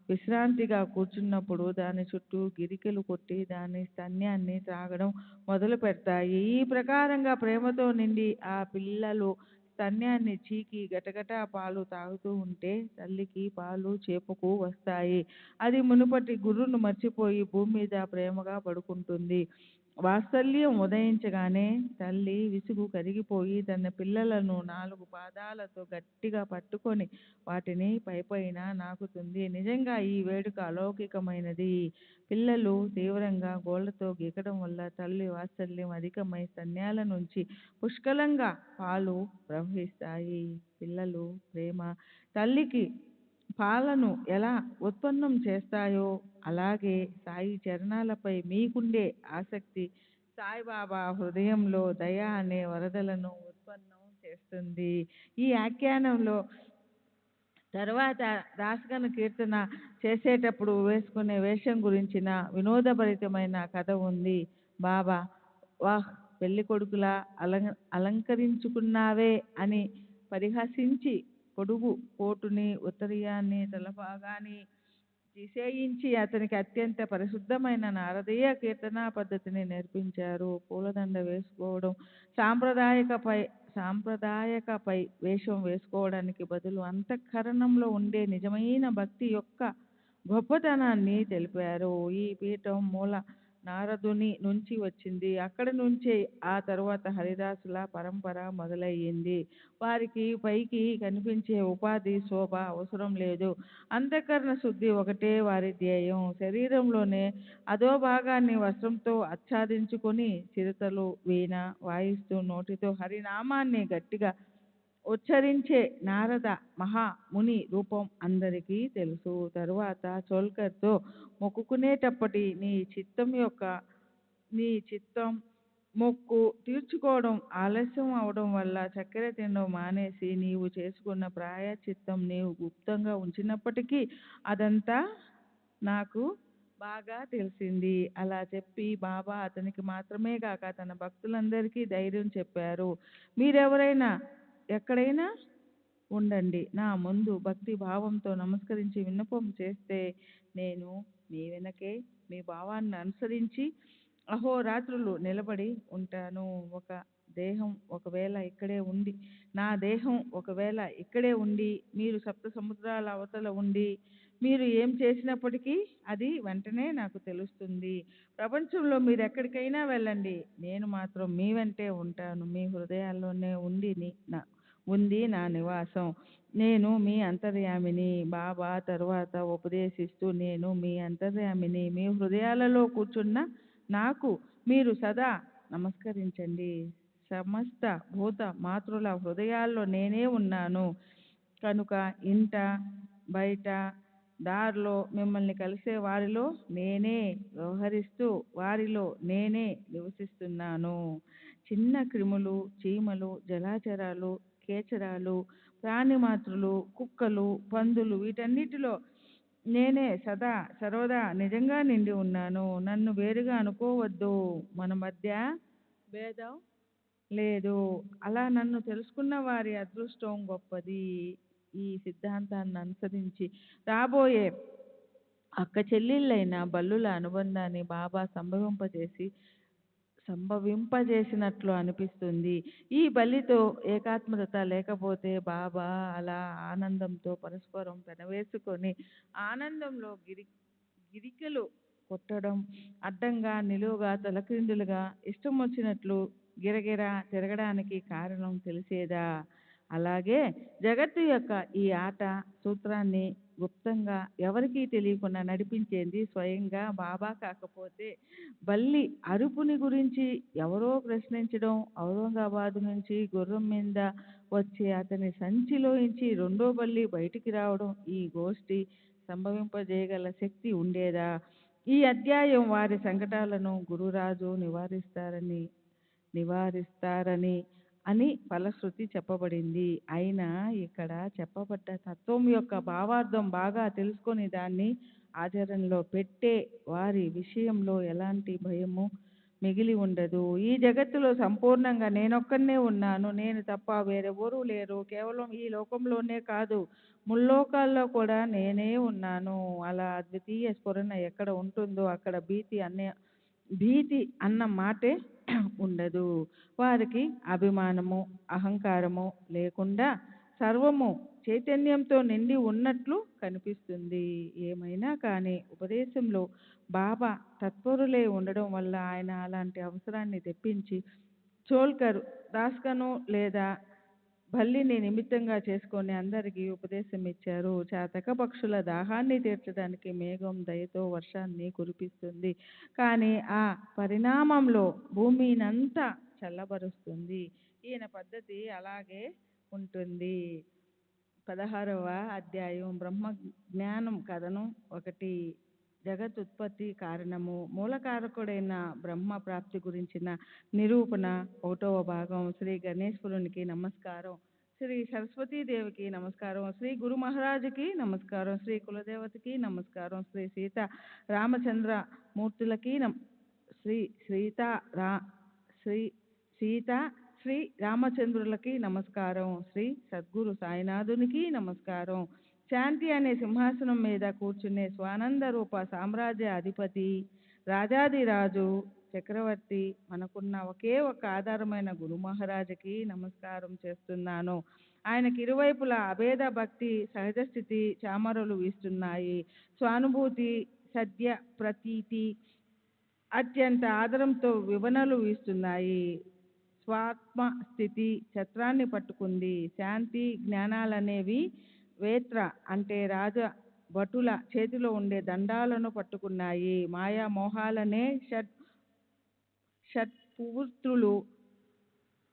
విశ్రాంతిగా కూర్చున్నప్పుడు దాని చుట్టూ గిరికెలు కొట్టి దాని స్తన్యాన్ని త్రాగడం మొదలు పెడతాయి. ఈ ప్రకారంగా ప్రేమతో నిండి ఆ పిల్లలు స్తన్యాన్ని చీకి గటగటా పాలు తాగుతూ ఉంటే తల్లికి పాలు చేపుకు వస్తాయి. అది మునుపటి గుర్రును మర్చిపోయి భూమి మీద ప్రేమగా పడుకుంటుంది. వాత్సల్యం ఉదయించగానే తల్లి విసుగు కరిగిపోయి తన పిల్లలను 4 పాదాలతో గట్టిగా పట్టుకొని వాటిని పైపైన నాకుతుంది. నిజంగా ఈ వేడుక అలౌకికమైనది. పిల్లలు తీవ్రంగా గోళ్లతో గీకడం వల్ల తల్లి వాత్సల్యం అధికమై స్తన్యాల నుంచి పుష్కలంగా పాలు ప్రవహిస్తాయి. పిల్లలు ప్రేమ తల్లికి పాలను ఎలా ఉత్పన్నం చేస్తాయో అలాగే సాయి చరణాలపై మీకుండే ఆసక్తి సాయిబాబా హృదయంలో దయ అనే వరదలను ఉత్పన్నం చేస్తుంది. ఈ ఆఖ్యానంలో తర్వాత దాసగను కీర్తన చేసేటప్పుడు వేసుకునే వేషం గురించిన వినోదభరితమైన కథ ఉంది. బాబా వాహ్ పెళ్లి కొడుకులా అలంకరించుకున్నావే అని పరిహసించి పొడుగు కోటుని ఉత్తరీయాన్ని తలపాగాని తీసేయించి అతనికి అత్యంత పరిశుద్ధమైన నారదీయ కీర్తనా పద్ధతిని నేర్పించారు. పూలదండ వేసుకోవడం సాంప్రదాయకపై వేషం వేసుకోవడానికి బదులు అంతఃకరణంలో ఉండే నిజమైన భక్తి యొక్క గొప్పతనాన్ని తెలిపారు. ఈ పీఠం మూల నారదుని నుంచి వచ్చింది. అక్కడి నుంచే ఆ తరువాత హరిదాసుల పరంపర మొదలయ్యింది. వారికి పైకి కనిపించే ఉపాధి శోభ అవసరం లేదు. అంతఃకరణ శుద్ధి ఒకటే వారి ధ్యేయం. శరీరంలోనే అదో భాగాన్ని వస్త్రంతో ఆచ్ఛాదించుకొని చిరుతలు వీణ వాయిస్తూ నోటితో హరినామాన్ని గట్టిగా ఉచ్చరించే నారద మహాముని రూపం అందరికీ తెలుసు. తరువాత చోల్కర్తో మొక్కుకునేటప్పటి నీ చిత్తం మొక్కు తీర్చుకోవడం ఆలస్యం అవడం వల్ల చక్కెర తినడం మానేసి నీవు చేసుకున్న ప్రాయశ్చిత్తం నీవు గుప్తంగా ఉంచినప్పటికీ అదంతా నాకు బాగా తెలిసింది. అలా చెప్పి బాబా అతనికి మాత్రమే కాక తన భక్తులందరికీ ధైర్యం చెప్పారు. మీరెవరైనా ఎక్కడైనా ఉండండి, నా ముందు భక్తి భావంతో నమస్కరించి విన్నపం చేస్తే నేను మీ వెనకే మీ భావాన్ని అనుసరించి అహోరాత్రులు నిలబడి ఉంటాను. నా దేహం ఒకవేళ ఇక్కడే ఉండి మీరు సప్త సముద్రాల అవతల ఉండి మీరు ఏం చేసినప్పటికీ అది వెంటనే నాకు తెలుస్తుంది. ప్రపంచంలో మీరు ఎక్కడికైనా వెళ్ళండి, నేను మాత్రం మీ వెంటే ఉంటాను. మీ హృదయాల్లోనే ఉంది నా నివాసం. నేను మీ అంతర్యామిని. బాబా తరువాత ఉపదేశిస్తూ నేను మీ అంతర్యామిని. మీ హృదయాలలో కూర్చున్న నాకు మీరు సదా నమస్కరించండి. సమస్త భూత మాతృల హృదయాల్లో నేనే ఉన్నాను కనుక ఇంట బయట దారిలో మిమ్మల్ని కలిసే వారిలో నేనే వ్యవహరిస్తూ వారిలో నేనే నివసిస్తున్నాను. చిన్న క్రిములు, చీమలు, జలచరాలు, కేచరాలు, ప్రాణిమాత్రులు, కుక్కలు, పందులు వీటన్నిటిలో నేనే సర్వదా నిజంగా నిండి ఉన్నాను. నన్ను వేరుగా అనుకోవద్దు. మన మధ్య భేదం లేదు. అలా నన్ను తెలుసుకున్న వారి అదృష్టం గొప్పది. ఈ సిద్ధాంతాన్ని అనుసరించి రాబోయే అక్క చెల్లెళ్ళైన బల్లుల అనుబంధాన్ని బాబా సంభవింపజేసినట్లు అనిపిస్తుంది. ఈ బలితో ఏకాత్మత లేకపోతే బాబా అలా ఆనందంతో పరస్పరం పెనవేసుకొని ఆనందంలో గిరికలు కొట్టడం, అడ్డంగా నిలువుగా తలక్రిందులుగా ఇష్టం వచ్చినట్లు గిరగిర తిరగడానికి కారణం తెలిసేదా? అలాగే జగత్తు యొక్క ఈ ఆట సూత్రాన్ని గుప్తంగా ఎవరికీ తెలియకుండా నడిపించేది స్వయంగా బాబా కాకపోతే బల్లి అరుపుని గురించి ఎవరో ప్రశ్నించడం, ఔరంగాబాద్ నుంచి గుర్రం మీద వచ్చి అతని సంచిలోంచి రెండో బల్లి బయటికి రావడం, ఈ గోష్ఠి సంభవింపజేయగల శక్తి ఉండేదా? ఈ అధ్యాయం వారి సంకటాలను గురురాజు నివారిస్తారని అని ఫలశ్రుతి చెప్పబడింది. అయినా ఇక్కడ చెప్పబడ్డ తత్వం యొక్క భావార్థం బాగా తెలుసుకొని దాన్ని ఆచరణలో పెట్టే వారి విషయంలో ఎలాంటి భయము మిగిలి ఉండదు. ఈ జగత్తులో సంపూర్ణంగా నేనొక్కనే ఉన్నాను, నేను తప్ప వేరెవరూ లేరు. కేవలం ఈ లోకంలోనే కాదు, ముల్లోకాల్లో కూడా నేనే ఉన్నాను. అలా అద్వితీయ స్ఫురణ ఎక్కడ ఉంటుందో అక్కడ భీతి అన్న మాటే ఉండదు. వారికి అభిమానము, అహంకారము లేకుండా సర్వము చైతన్యంతో నిండి ఉన్నట్లు కనిపిస్తుంది. ఏమైనా కానీ ఉపదేశంలో బాబా తత్పరులే ఉండడం వల్ల ఆయన అలాంటి అవసరాన్ని తెప్పించి చోల్కర్ దాస్కను లేదా బల్లిని నిమిత్తంగా చేసుకొని అందరికీ ఉపదేశం ఇచ్చారు. చాతక పక్షుల దాహాన్ని తీర్చడానికి మేఘం దయతో వర్షాన్ని కురిపిస్తుంది, కానీ ఆ పరిణామంలో భూమినంతా చల్లబరుస్తుంది. ఈయన పద్ధతి అలాగే ఉంటుంది. 16వ అధ్యాయం బ్రహ్మ జ్ఞానం కథనం 1. జగతుత్పత్తి కారణము, మూలకారకుడైన బ్రహ్మ ప్రాప్తి గురించిన నిరూపణ 1వ భాగం. శ్రీ గణేశ్వరునికి నమస్కారం, శ్రీ సరస్వతీదేవికి నమస్కారం, శ్రీ గురు మహారాజుకి నమస్కారం, శ్రీ కులదేవతకి నమస్కారం, శ్రీ సీతా రామచంద్ర మూర్తులకి శ్రీ రామచంద్రులకి నమస్కారం, శ్రీ సద్గురు సాయినాథునికి నమస్కారం. శాంతి అనే సింహాసనం మీద కూర్చునే స్వానంద రూప సామ్రాజ్య అధిపతి, రాజాదిరాజు, చక్రవర్తి, మనకున్న ఒకే ఒక ఆధారమైన గురు మహారాజుకి నమస్కారం చేస్తున్నాను. ఆయనకి ఇరువైపులా అభేద భక్తి సహజస్థితి చామరలు వీస్తున్నాయి. స్వానుభూతి, సద్య ప్రతీతి అత్యంత ఆదరంతో వివరణలు వీస్తున్నాయి. స్వాత్మ స్థితి ఛత్రాన్ని పట్టుకుంది. శాంతి జ్ఞానాలనేవి వేత్ర అంటే రాజ భటుల చేతిలో ఉండే దండాలను పట్టుకున్నాయి. మాయా మోహాలనే షట్పుత్రులు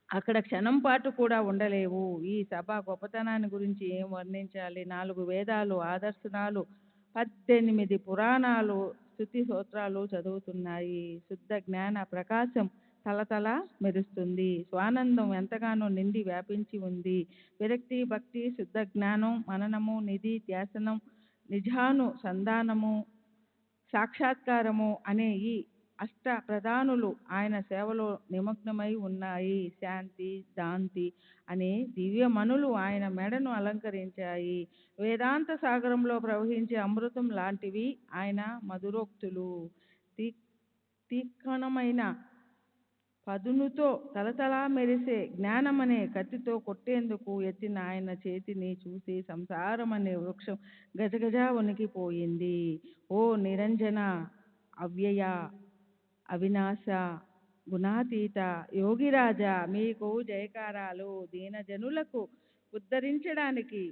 అక్కడ క్షణం పాటు కూడా ఉండలేవు. ఈ సభ గొప్పతనాన్ని గురించి ఏం వర్ణించాలి? 4 వేదాలు, ఆదర్శనాలు, 18 పురాణాలు, స్తుతి స్తోత్రాలు చదువుతున్నాయి. శుద్ధ జ్ఞాన ప్రకాశం తలతల మెరుస్తుంది. స్వానందం ఎంతగానో నిండి వ్యాపించి ఉంది. విరక్తి, భక్తి, శుద్ధ జ్ఞానం, మననము, నిధి ధ్యాసనం, నిజాను సంధానము, సాక్షాత్కారము అనే ఈ అష్ట ప్రధానులు ఆయన సేవలో నిమగ్నమై ఉన్నాయి. శాంతి, దాంతి అనే దివ్యమణులు ఆయన మెడను అలంకరించాయి. వేదాంత సాగరంలో ప్రవహించే అమృతం లాంటివి ఆయన మధురోక్తులు. తీక్షణమైన పదునుతో తలతలా మెరిసే జ్ఞానమనే కత్తితో కొట్టేందుకు ఎత్తిన ఆయన చేతిని చూసి సంసారం అనే వృక్షం గజగజ వణికిపోయింది. ఓ నిరంజన, అవ్యయ, అవినాశ, గుణాతీత యోగిరాజా, మీకు జయకారాలు. దీనజనులకు ఉద్ధరించడానికి,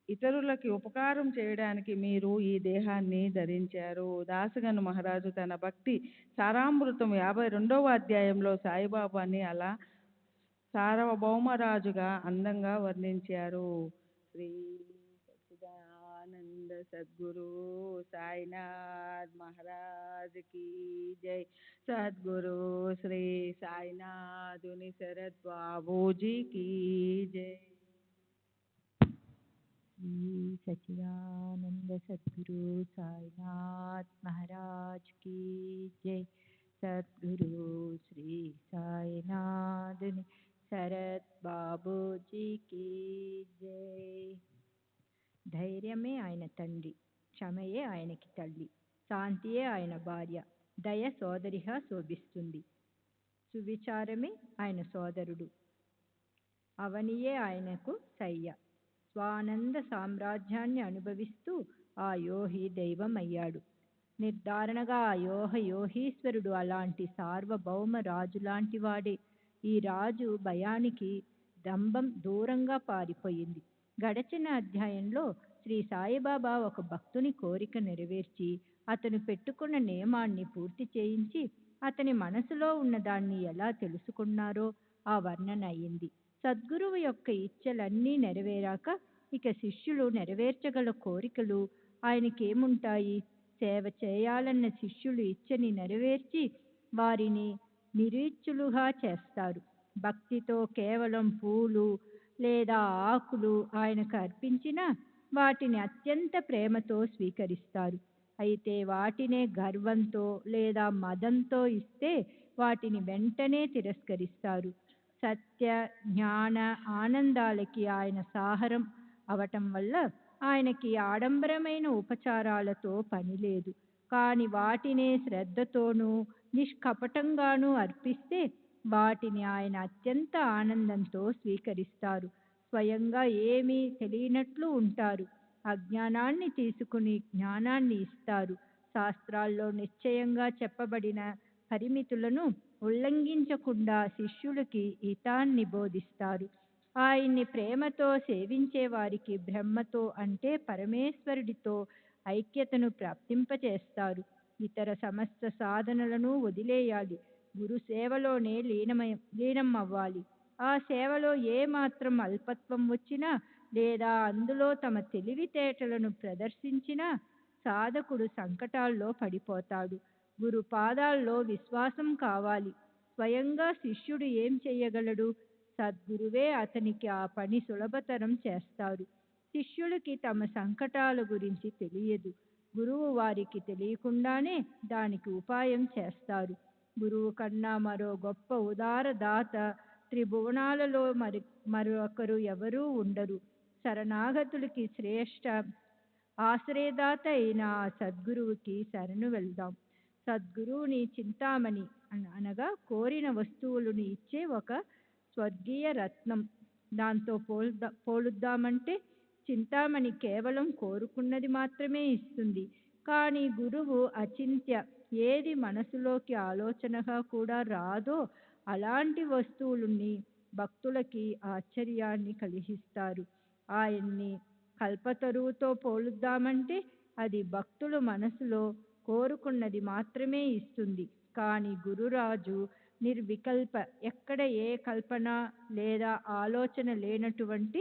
ఇతరులకి ఉపకారం చేయడానికి మీరు ఈ దేహాన్ని ధరించారు. దాసగను మహారాజు తన భక్తి సారామృతం 52వ అధ్యాయంలో సాయిబాబాని అలా సార్వభౌమరాజుగా అందంగా వర్ణించారు. శ్రీ సచ్చిదానంద సద్గురు సాయినాథ్ మహారాజ్ కి జై. సద్గురు శ్రీ సాయినాథుని శరత్ బాబూజీకి జై. श्री सच्चिदानंद सद्गुरु साईनाथ महाराज की जय. सद्गुरु श्री साईनाथ शरद బాబూజీకి జై. ధైర్యమే ఆయన తండ్రి, క్షమయే ఆయనకి తల్లి, శాంతియే ఆయన భార్య, దయ సోదరిగా శోభిస్తుంది, సువిచారమే ఆయన సోదరుడు, అవనియే ఆయనకు శయ్య. స్వానంద సామ్రాజ్యాన్ని అనుభవిస్తూ ఆ యోగి దైవం అయ్యాడు. నిర్ధారణగా ఆ యోహీశ్వరుడు అలాంటి సార్వభౌమ రాజు లాంటి వాడే. ఈ రాజు భయానికి దంభం దూరంగా పారిపోయింది. గడచిన అధ్యాయంలో శ్రీ సాయిబాబా ఒక భక్తుని కోరిక నెరవేర్చి అతను పెట్టుకున్న నియమాన్ని పూర్తి చేయించి అతని మనసులో ఉన్నదాన్ని ఎలా తెలుసుకున్నారో ఆ వర్ణన అయింది. సద్గురువు యొక్క ఇచ్చలన్నీ నెరవేరాక ఇక శిష్యులు నెరవేర్చగల కోరికలు ఆయనకేముంటాయి? సేవ చేయాలన్న శిష్యులు ఇచ్చని నెరవేర్చి వారిని నిరీచ్చులుగా చేస్తారు. భక్తితో కేవలం పూలు లేదా ఆకులు ఆయనకు అర్పించినా వాటిని అత్యంత ప్రేమతో స్వీకరిస్తారు. అయితే వాటినే గర్వంతో లేదా మదంతో ఇస్తే వాటిని వెంటనే తిరస్కరిస్తారు. సత్య జ్ఞాన ఆనందాలకి ఆయన సాహారం అవటం వల్ల ఆయనకి ఆడంబరమైన ఉపచారాలతో పని లేదు. కానీ వాటినే శ్రద్ధతోనూ నిష్కపటంగానూ అర్పిస్తే వాటిని ఆయన అత్యంత ఆనందంతో స్వీకరిస్తారు. స్వయంగా ఏమీ తెలియనట్లు ఉంటారు. అజ్ఞానాన్ని తీసుకుని జ్ఞానాన్ని ఇస్తారు. శాస్త్రాల్లో నిశ్చయంగా చెప్పబడిన పరిమితులను ఉల్లంఘించకుండా శిష్యులకి హితాన్ని బోధిస్తారు. ఆయన్ని ప్రేమతో సేవించే వారికి బ్రహ్మతో అంటే పరమేశ్వరుడితో ఐక్యతను ప్రాప్తింపచేస్తారు. ఇతర సమస్త సాధనలను వదిలేయాలి. గురు సేవలోనే లీనమవ్వాలి. ఆ సేవలో ఏ మాత్రం అల్పత్వం వచ్చినా లేదా అందులో తమ తెలివితేటలను ప్రదర్శించినా సాధకుడు సంకటాల్లో పడిపోతాడు. గురు పాదాల్లో విశ్వాసం కావాలి. స్వయంగా శిష్యుడు ఏం చెయ్యగలడు? సద్గురువే అతనికి ఆ పని సులభతరం చేస్తారు. శిష్యులకి తమ సంకటాల గురించి తెలియదు. గురువు వారికి తెలియకుండానే దానికి ఉపాయం చేస్తారు. గురువు కన్నా మరో గొప్ప ఉదార దాత త్రిభువనాలలో మరొకరు ఎవరూ ఉండరు. శరణాగతులకి శ్రేష్ఠ ఆశ్రయదాత అయిన ఆ సద్గురువుకి శరణు వెళ్దాం. సద్గురువుని చింతామణి అనగా కోరిన వస్తువులను ఇచ్చే ఒక స్వర్గీయ రత్నం. దాంతో పోలుద్దామంటే చింతామణి కేవలం కోరుకున్నది మాత్రమే ఇస్తుంది. కానీ గురువు అచింత్య, ఏది మనసులోకి ఆలోచనగా కూడా రాదో అలాంటి వస్తువులని భక్తులకి ఆశ్చర్యాన్ని కలిగిస్తారు. ఆయన్ని కల్పతరువుతో పోలుద్దామంటే అది భక్తుల మనసులో కోరుకున్నది మాత్రమే ఇస్తుంది. కానీ గురురాజు నిర్వికల్ప, ఎక్కడ ఏ కల్పన లేదా ఆలోచన లేనటువంటి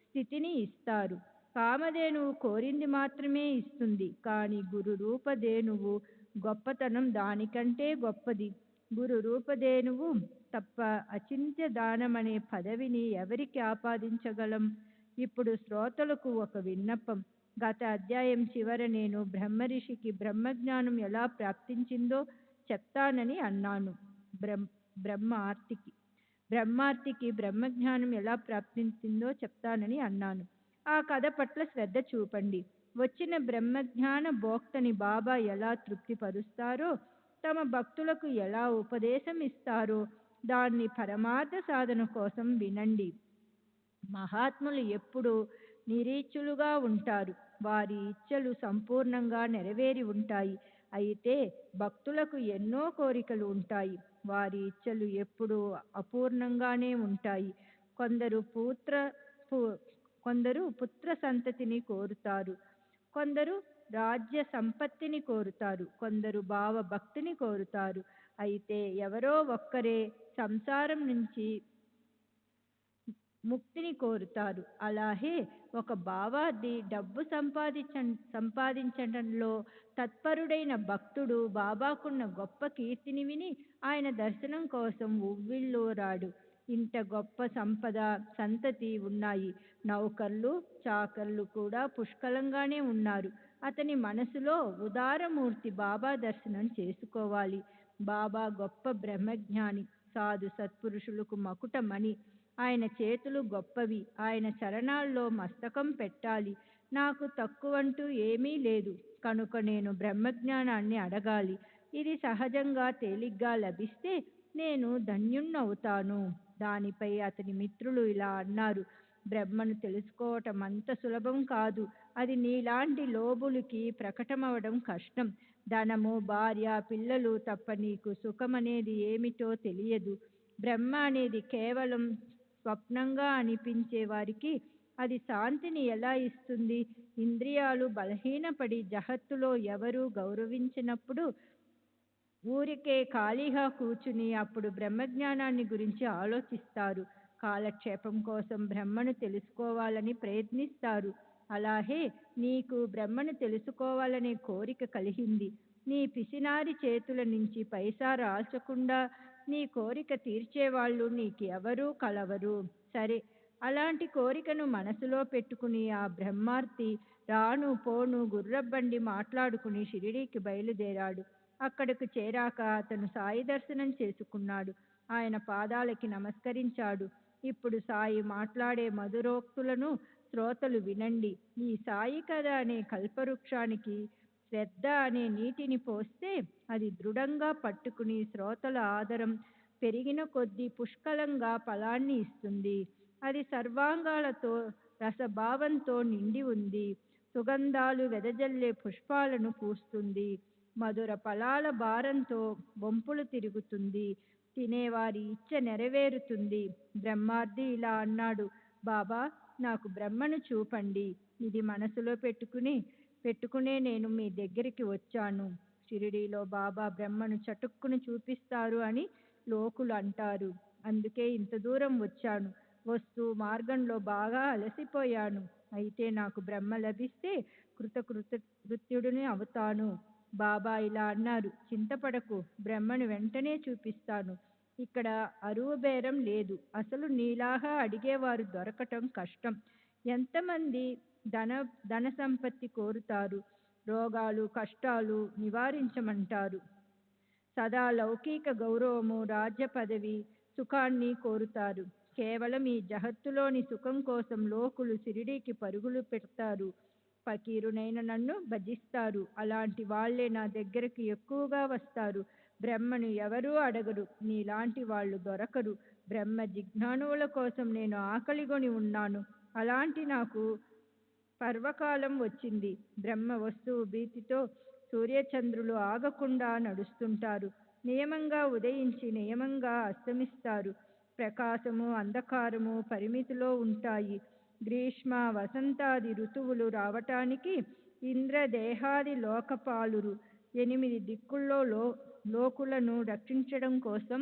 స్థితిని ఇస్తారు. కామధేనువు కోరింది మాత్రమే ఇస్తుంది. కానీ గురు రూపధేనువు గొప్పతనం దానికంటే గొప్పది. గురు రూపధేనువు తప్ప అచింత్య దానమనే పదవిని ఎవరికి ఆపాదించగలం? ఇప్పుడు శ్రోతలకు ఒక విన్నపం. గత అధ్యాయం చివర నేను బ్రహ్మర్షికి బ్రహ్మజ్ఞానం ఎలా ప్రాప్తించిందో చెప్తానని అన్నాను. బ్రహ్మార్తికి బ్రహ్మజ్ఞానం ఎలా ప్రాప్తించిందో చెప్తానని అన్నాను. ఆ కథ పట్ల శ్రద్ధ చూపండి. వచ్చిన బ్రహ్మజ్ఞాన భోక్తని బాబా ఎలా తృప్తిపరుస్తారో, తమ భక్తులకు ఎలా ఉపదేశం ఇస్తారో దాన్ని పరమార్థ సాధన కోసం వినండి. మహాత్ములు ఎప్పుడూ నిరీచులుగా ఉంటారు. వారి ఇచ్చలు సంపూర్ణంగా నెరవేరి ఉంటాయి. అయితే భక్తులకు ఎన్నో కోరికలు ఉంటాయి. వారి ఇచ్చలు ఎప్పుడూ అపూర్ణంగానే ఉంటాయి. కొందరు పుత్ర సంతతిని కోరుతారు. కొందరు రాజ్య సంపత్తిని కోరుతారు. కొందరు భావ భక్తిని కోరుతారు. అయితే ఎవరో ఒక్కరే సంసారం నుంచి ముక్తిని కోరుతారు. అలాగే ఒక బావాది డబ్బు సంపాదించడంలో తత్పరుడైన భక్తుడు బాబాకున్న గొప్ప కీర్తిని విని ఆయన దర్శనం కోసం ఉవ్విళ్ళూరాడు. ఇంత గొప్ప సంతతి ఉన్నాయి. నౌకర్లు చాకర్లు కూడా పుష్కలంగానే ఉన్నారు. అతని మనసులో ఉదారమూర్తి బాబా దర్శనం చేసుకోవాలి. బాబా గొప్ప బ్రహ్మజ్ఞాని, సాధు సత్పురుషులకు మకుటమణి. ఆయన చేతులు గొప్పవి. ఆయన చరణాల్లో మస్తకం పెట్టాలి. నాకు తక్కువంటూ ఏమీ లేదు కనుక నేను బ్రహ్మజ్ఞానాన్ని అడగాలి. ఇది సహజంగా తేలిగ్గా లభిస్తే నేను ధన్యుణ్ణవుతాను. దానిపై అతని మిత్రులు ఇలా అన్నారు: బ్రహ్మను తెలుసుకోవటం అంత సులభం కాదు. అది నీలాంటి లోబులకి ప్రకటమవడం కష్టం. ధనము, భార్య, పిల్లలు తప్ప నీకు సుఖమనేది ఏమిటో తెలియదు. బ్రహ్మ అనేది కేవలం స్వప్నంగా అనిపించే వారికి అది శాంతిని ఎలా ఇస్తుంది? ఇంద్రియాలు బలహీనపడి జహత్తులో ఎవరూ గౌరవించినప్పుడు ఊరికే ఖాళీగా కూర్చుని అప్పుడు బ్రహ్మజ్ఞానాన్ని గురించి ఆలోచిస్తారు. కాలక్షేపం కోసం బ్రహ్మను తెలుసుకోవాలని ప్రయత్నిస్తారు. అలాగే నీకు బ్రహ్మను తెలుసుకోవాలనే కోరిక కలిగింది. నీ పిసినారి చేతుల నుంచి పైసా రాల్చకుండా నీ కోరిక తీర్చేవాళ్ళు నీకెవరూ కలవరు. సరే, అలాంటి కోరికను మనసులో పెట్టుకుని ఆ బ్రహ్మార్తి రాను పోను గుర్రబండి మాట్లాడుకుని షిరిడీకి బయలుదేరాడు. అక్కడకు చేరాక అతను సాయి దర్శనం చేసుకున్నాడు. ఆయన పాదాలకి నమస్కరించాడు. ఇప్పుడు సాయి మాట్లాడే మధురోక్తులను శ్రోతలు వినండి. ఈ సాయి కథ అనే కల్పవృక్షానికి శ్రద్ధ అనే నీటిని పోస్తే అది దృఢంగా పట్టుకుని శ్రోతల ఆదరం పెరిగిన కొద్దీ పుష్కలంగా ఫలాన్ని ఇస్తుంది. అది సర్వాంగాలతో రసభావంతో నిండి ఉంది. సుగంధాలు వెదజల్లే పుష్పాలను పూస్తుంది. మధుర ఫలాల భారంతో వంపులు తిరుగుతుంది. తినేవారి ఇచ్చ నెరవేరుతుంది. బ్రహ్మార్ది ఇలా అన్నాడు, బాబా, నాకు బ్రహ్మను చూపండి. ఇది మనసులో పెట్టుకునే నేను మీ దగ్గరికి వచ్చాను. షిరిడీలో బాబా బ్రహ్మను చటుక్కును చూపిస్తారు అని లోకులు అంటారు. అందుకే ఇంత దూరం వచ్చాను. వస్తూ మార్గంలో బాగా అలసిపోయాను. అయితే నాకు బ్రహ్మ లభిస్తే కృత్యుడిని అవుతాను. బాబా ఇలా అన్నారు, చింతపడకు, బ్రహ్మను వెంటనే చూపిస్తాను. ఇక్కడ అరువు బేరం లేదు. అసలు నీలాగా అడిగేవారు దొరకటం కష్టం. ఎంతమంది ధన సంపత్తి కోరుతారు, రోగాలు కష్టాలు నివారించమంటారు. సదా లౌకిక గౌరవము, రాజ్య పదవి, సుఖాన్ని కోరుతారు. కేవలం ఈ జగత్తులోని సుఖం కోసం లోకులు షిరిడీకి పరుగులు పెడతారు. ఫకీరునైన నన్ను భజిస్తారు. అలాంటి వాళ్లే నా దగ్గరకు ఎక్కువగా వస్తారు. బ్రహ్మను ఎవరూ అడగరు. నీలాంటి వాళ్ళు దొరకరు. బ్రహ్మ జిజ్ఞానువుల కోసం నేను ఆకలిగొని ఉన్నాను. అలాంటి నాకు పర్వకాలం వచ్చింది. బ్రహ్మ వస్తువు భీతితో సూర్యచంద్రులు ఆగకుండా నడుస్తుంటారు. నియమంగా ఉదయించి నియమంగా అస్తమిస్తారు. ప్రకాశము, అంధకారము పరిమితిలో ఉంటాయి. గ్రీష్మ, వసంతాది ఋతువులు రావటానికి ఇంద్రదేహాది లోకపాలురు 8 దిక్కుల్లో లోకులను రక్షించడం కోసం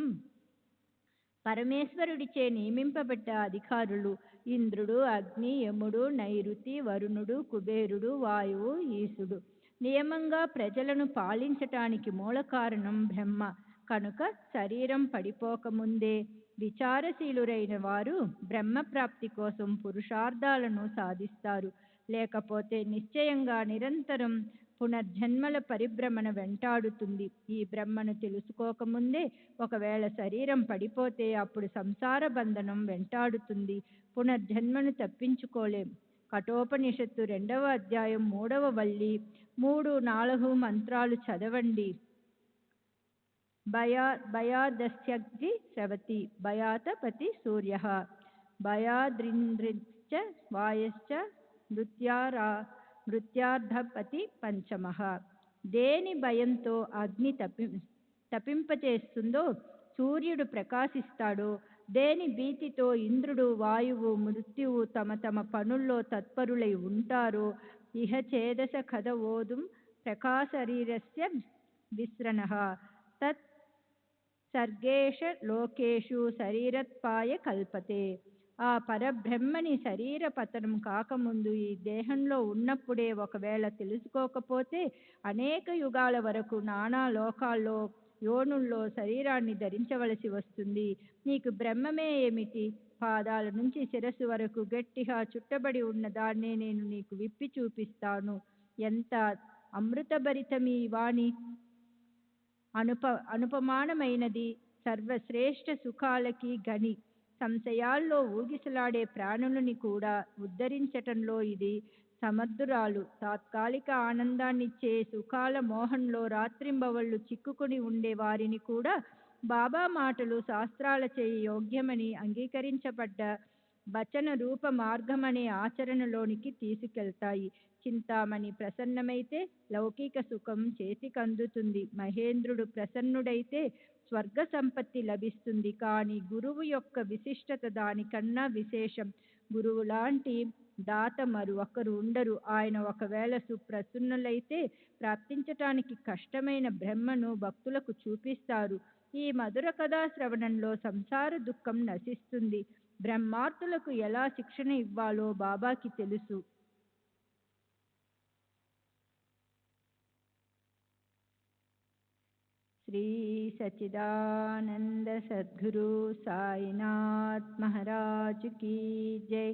పరమేశ్వరుడిచే నియమింపబడ్డ అధికారులు ఇంద్రుడు, అగ్ని, యముడు, నైరుతి, వరుణుడు, కుబేరుడు, వాయువు, ఈశుడు. నియమంగా ప్రజలను పాలించటానికి మూల కారణం బ్రహ్మ. కనుక శరీరం పడిపోకముందే విచారశీలురైన వారు బ్రహ్మప్రాప్తి కోసం పురుషార్థాలను సాధిస్తారు. లేకపోతే నిశ్చయంగా నిరంతరం పునర్జన్మల పరిభ్రమణ వెంటాడుతుంది. ఈ బ్రహ్మను తెలుసుకోకముందే ఒకవేళ శరీరం పడిపోతే అప్పుడు సంసార బంధనం వెంటాడుతుంది. పునర్జన్మను తప్పించుకోలేం. కఠోపనిషత్తు 2వ అధ్యాయం 3వ వల్లి 3, 4 మంత్రాలు చదవండి. భయాదస్యగ్ని స్రవతి, భయాత పతి సూర్య, భయాద్రింద్రిశ్చ వాయశ్చ, మృత్యార్ధపతి పంచమః. దేని భయంతో అగ్ని తపింపచేస్తుందో సూర్యుడు ప్రకాశిస్తాడో, దేని భీతితో ఇంద్రుడు, వాయువు, మృత్యువు తమ తమ పనుల్లో తత్పరులై ఉంటారో, ఇహ చేదస కథ ఓదుం ప్రకాశరీరస్య విస్రణః తత్ సర్గేష లోకేషు శరీరత్పాయ కల్పతే. ఆ పరబ్రహ్మని శరీర పతనం కాకముందు ఈ దేహంలో ఉన్నప్పుడే ఒకవేళ తెలుసుకోకపోతే అనేక యుగాల వరకు నానా లోకాల్లో యోనుల్లో శరీరాన్ని ధరించవలసి వస్తుంది. నీకు బ్రహ్మమే ఏమిటి? పాదాల నుంచి శిరస్సు వరకు గట్టిగా చుట్టబడి ఉన్న దాన్నే నేను నీకు విప్పి చూపిస్తాను. ఎంత అమృతభరితమీ వాణి! అనుపమానమైనది. సర్వశ్రేష్ఠ సుఖాలకి గని. సంశయాల్లో ఊగిసలాడే ప్రాణులని కూడా ఉద్ధరించటంలో ఇది సమర్థురాలు. తాత్కాలిక ఆనందాన్నిచ్చే సుఖాల మోహంలో రాత్రింబవళ్ళు చిక్కుకుని ఉండే వారిని కూడా బాబా మాటలు శాస్త్రాలచే యోగ్యమని అంగీకరించబడ్డ వచన రూప మార్గమనే ఆచరణలోనికి తీసుకెళ్తాయి. చింతామణి ప్రసన్నమైతే లౌకిక సుఖం చేతికందుతుంది. మహేంద్రుడు ప్రసన్నుడైతే స్వర్గ సంపత్తి లభిస్తుంది. కానీ గురువు యొక్క విశిష్టత దానికన్నా విశేషం. గురువు లాంటి దాత మరొకరు ఉండరు. ఆయన ఒకవేళ సుప్రసన్నులైతే ప్రాప్తించటానికి కష్టమైన బ్రహ్మను భక్తులకు చూపిస్తారు. ఈ మధుర కథా శ్రవణంలో సంసార దుఃఖం నశిస్తుంది. బ్రహ్మార్తులకు ఎలా శిక్షణ ఇవ్వాలో బాబాకి తెలుసు. శ్రీ సచ్చిదానంద సద్గురు సాయినాథ్ మహారాజ్ కీ జై.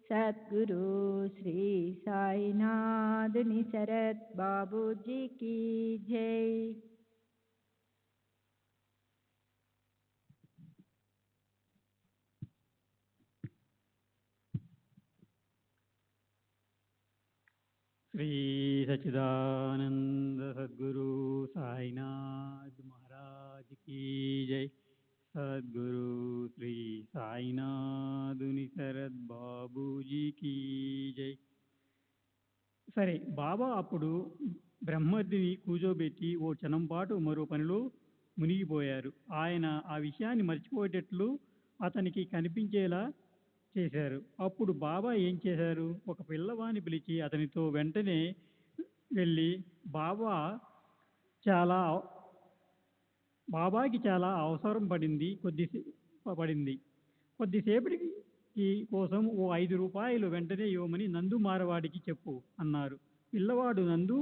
సద్గురు శ్రీ సాయినాథుని శరత్ బాబూజీ కీ జై. శ్రీ సచ్చిదానంద సద్గురు సాయినాథ్ మహారాజ్ కీ జై. సద్గురు శ్రీ సాయినాథుని శరత్ బాబూజీ కీ జై. సరే, బాబా అప్పుడు బ్రహ్మర్దిని కూర్చోబెట్టి ఓ క్షణం పాటు మరో పనిలో మునిగిపోయారు. ఆయన ఆ విషయాన్ని మర్చిపోయేటట్లు అతనికి కనిపించేలా చేశారు. అప్పుడు బాబా ఏం చేశారు? ఒక పిల్లవాడిని పిలిచి అతనితో వెంటనే వెళ్ళి బాబాకి చాలా అవసరం పడింది. కొద్దిసేపటికి కోసం ఓ 5 రూపాయలు వెంటనే ఇవ్వమని నందు మారవాడికి చెప్పు అన్నారు. పిల్లవాడు నందు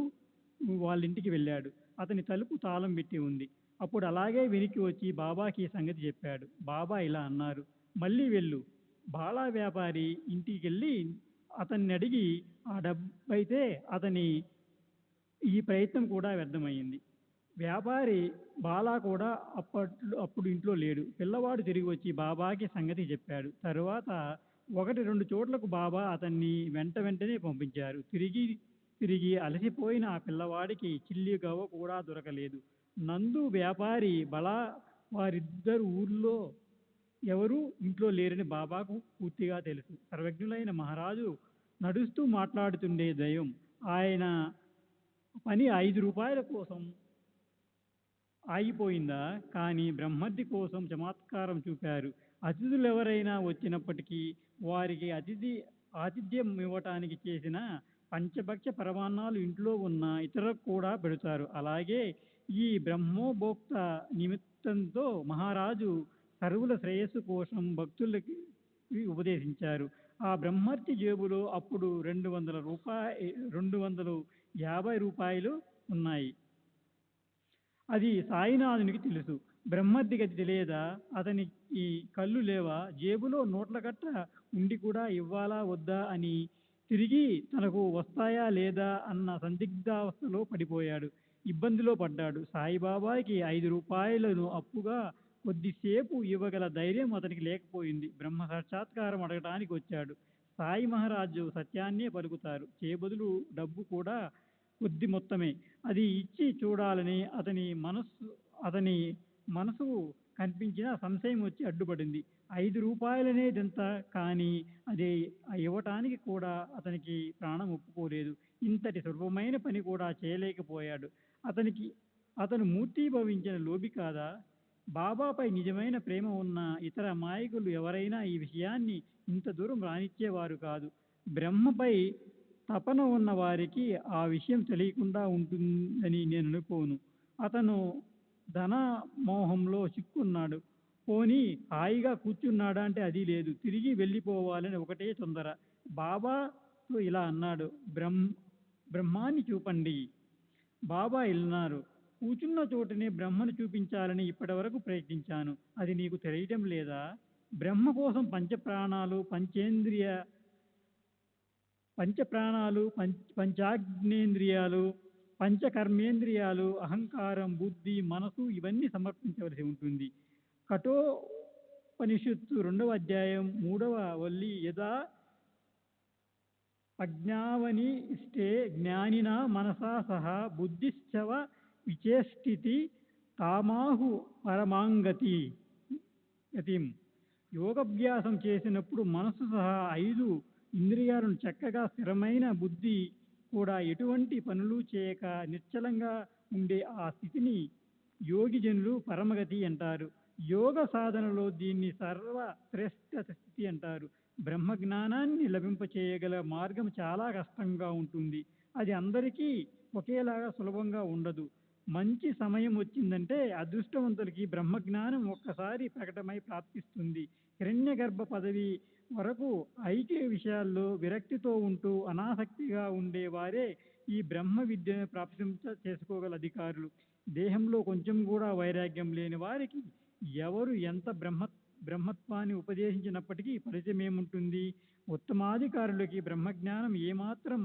వాళ్ళింటికి వెళ్ళాడు. అతని తలుపు తాళం పెట్టి ఉంది. అప్పుడు అలాగే వెనక్కి వచ్చి బాబాకి ఈ సంగతి చెప్పాడు. బాబా ఇలా అన్నారు, మళ్ళీ వెళ్ళు. బాలా వ్యాపారి ఇంటికి వెళ్ళి అతన్ని అడిగి ఆ డబ్బైతే అతని ఈ ప్రయత్నం కూడా వ్యర్థమైంది. వ్యాపారి బాలా కూడా అప్పుడు ఇంట్లో లేడు. పిల్లవాడు తిరిగి వచ్చి బాబాకి సంగతి చెప్పాడు. తరువాత 1-2 చోట్లకు బాబా అతన్ని వెంటనే పంపించారు. తిరిగి అలసిపోయిన ఆ పిల్లవాడికి చిల్లి గవ్వ కూడా దొరకలేదు. నందు వ్యాపారి బలా వారిద్దరు ఊర్లో ఎవరూ ఇంట్లో లేరని బాబాకు పూర్తిగా తెలుసు. సర్వజ్ఞులైన మహారాజు నడుస్తూ మాట్లాడుతుండే దైవం. ఆయన పని 5 రూపాయల కోసం ఆగిపోయిందా? కానీ బ్రహ్మర్ది కోసం చమత్కారం చూపారు. అతిథులు ఎవరైనా వచ్చినప్పటికీ వారికి ఆతిథ్యం ఇవ్వటానికి చేసిన పంచభక్ష పరమాన్నాలు ఇంట్లో ఉన్న ఇతరులకు కూడా పెడతారు. అలాగే ఈ బ్రహ్మోపభోక్త నిమిత్తంతో మహారాజు సర్వుల శ్రేయస్సు కోసం భక్తులకి ఉపదేశించారు. ఆ బ్రహ్మర్తి జేబులో అప్పుడు 250 రూపాయలు ఉన్నాయి. అది సాయినాథునికి తెలుసు. బ్రహ్మర్దికి అది తెలియదా? అతనికి కళ్ళు లేవా? జేబులో నోట్ల కట్ట ఉండి కూడా ఇవ్వాలా వద్దా అని తిరిగి తనకు వస్తాయా లేదా అన్న సందిగ్ధావస్థలో పడిపోయాడు. ఇబ్బందిలో పడ్డాడు. సాయిబాబాకి 5 రూపాయలను అప్పుగా కొద్దిసేపు ఇవ్వగల ధైర్యం అతనికి లేకపోయింది. బ్రహ్మ సాక్షాత్కారం అడగటానికి వచ్చాడు. సాయి మహారాజు సత్యాన్నే పలుకుతారు. చేబదులు డబ్బు కూడా కొద్ది మొత్తమే. అది ఇచ్చి చూడాలని అతని మనసు కనిపించిన సంశయం వచ్చి అడ్డుపడింది. 5 రూపాయలనేదెంత? కానీ అది ఇవ్వటానికి కూడా అతనికి ప్రాణం ఒప్పుకోలేదు. ఇంతటి సులభమైన పని కూడా చేయలేకపోయాడు. అతను మూర్తీభవించిన లోబి కాదా? బాబాపై నిజమైన ప్రేమ ఉన్న ఇతర అమాయకులు ఎవరైనా ఈ విషయాన్ని ఇంత దూరం రానిచ్చేవారు కాదు. బ్రహ్మపై తపన ఉన్న వారికి ఆ విషయం తెలియకుండా ఉంటుందని నేను అనుకోను. అతను ధన మోహంలో చిక్కున్నాడు. పోనీ హాయిగా కూర్చున్నాడా అంటే అది లేదు. తిరిగి వెళ్ళిపోవాలని ఒకటే తొందర. బాబాతో ఇలా అన్నాడు, బ్రహ్మాన్ని చూపండి. బాబా ఇల్లారు. కూర్చున్న చోటనే బ్రహ్మను చూపించాలని ఇప్పటివరకు ప్రయత్నించాను. అది నీకు తెలియటం లేదా? బ్రహ్మ కోసం పంచాజ్ఞేంద్రియాలు, పంచకర్మేంద్రియాలు, అహంకారం, బుద్ధి, మనసు ఇవన్నీ సమర్పించవలసి ఉంటుంది. కఠోపనిషత్తు 2వ అధ్యాయం 3వ వల్లి యదా అజ్ఞావని ఇష్టే జ్ఞానినా మనసా సహా బుద్ధిశ్చవ విచేష్టితి కామాహు పరమాంగతిం. యోగాభ్యాసం చేసినప్పుడు మనస్సు సహా 5 ఇంద్రియాలను చక్కగా స్థిరమైన బుద్ధి కూడా ఎటువంటి పనులు చేయక నిశ్చలంగా ఉండే ఆ స్థితిని యోగిజనులు పరమగతి అంటారు. యోగ సాధనలో దీన్ని సర్వశ్రేష్ఠ స్థితి అంటారు. బ్రహ్మజ్ఞానాన్ని లభింపచేయగల మార్గం చాలా కష్టంగా ఉంటుంది. అది అందరికీ ఒకేలాగా సులభంగా ఉండదు. మంచి సమయం వచ్చిందంటే అదృష్టవంతులకి బ్రహ్మజ్ఞానం ఒక్కసారి ప్రకటమై ప్రాప్తిస్తుంది. హిరణ్యగర్భ పదవి వరకు ఐక్య విషయాల్లో విరక్తితో ఉంటూ అనాసక్తిగా ఉండేవారే ఈ బ్రహ్మ విద్యను ప్రాప్తించ చేసుకోగల అధికారులు. దేహంలో కొంచెం కూడా వైరాగ్యం లేని వారికి ఎవరు ఎంత బ్రహ్మత్వాన్ని ఉపదేశించినప్పటికీ ఫలితం ఏముంటుంది? ఉత్తమాధికారులకి బ్రహ్మజ్ఞానం ఏమాత్రం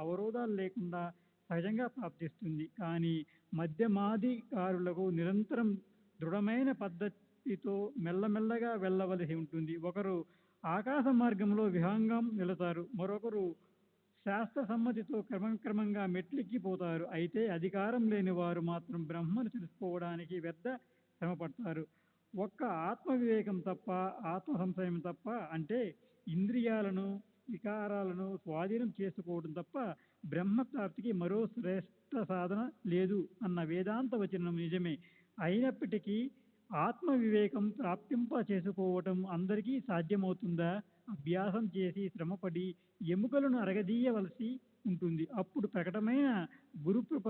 అవరోధాలు లేకుండా సహజంగా ప్రాప్తిస్తుంది. కానీ మధ్యమాధికారులకు నిరంతరం దృఢమైన పద్ధతితో మెల్లమెల్లగా వెళ్ళవలసి ఉంటుంది. ఒకరు ఆకాశ మార్గంలో విహంగం వెళతారు, మరొకరు శాస్త్ర సమ్మతితో క్రమంగా మెట్లెక్కిపోతారు. అయితే అధికారం లేని వారు మాత్రం బ్రహ్మను తెలుసుకోవడానికి వ్యర్థ శ్రమపడతారు. ఒక్క ఆత్మవివేకం తప్ప, ఆత్మ సంశయం తప్ప, అంటే ఇంద్రియాలను వికారాలను స్వాధీనం చేసుకోవడం తప్ప బ్రహ్మప్రాప్తికి మరో శ్రేష్ఠ సాధన లేదు అన్న వేదాంత వచనం నిజమే. అయినప్పటికీ ఆత్మ వివేకం ప్రాప్తింప చేసుకోవటం అందరికీ సాధ్యమవుతుందా? అభ్యాసం చేసి శ్రమపడి ఎముకలను అరగదీయవలసి ఉంటుంది. అప్పుడు ప్రకటమైన గురుకృప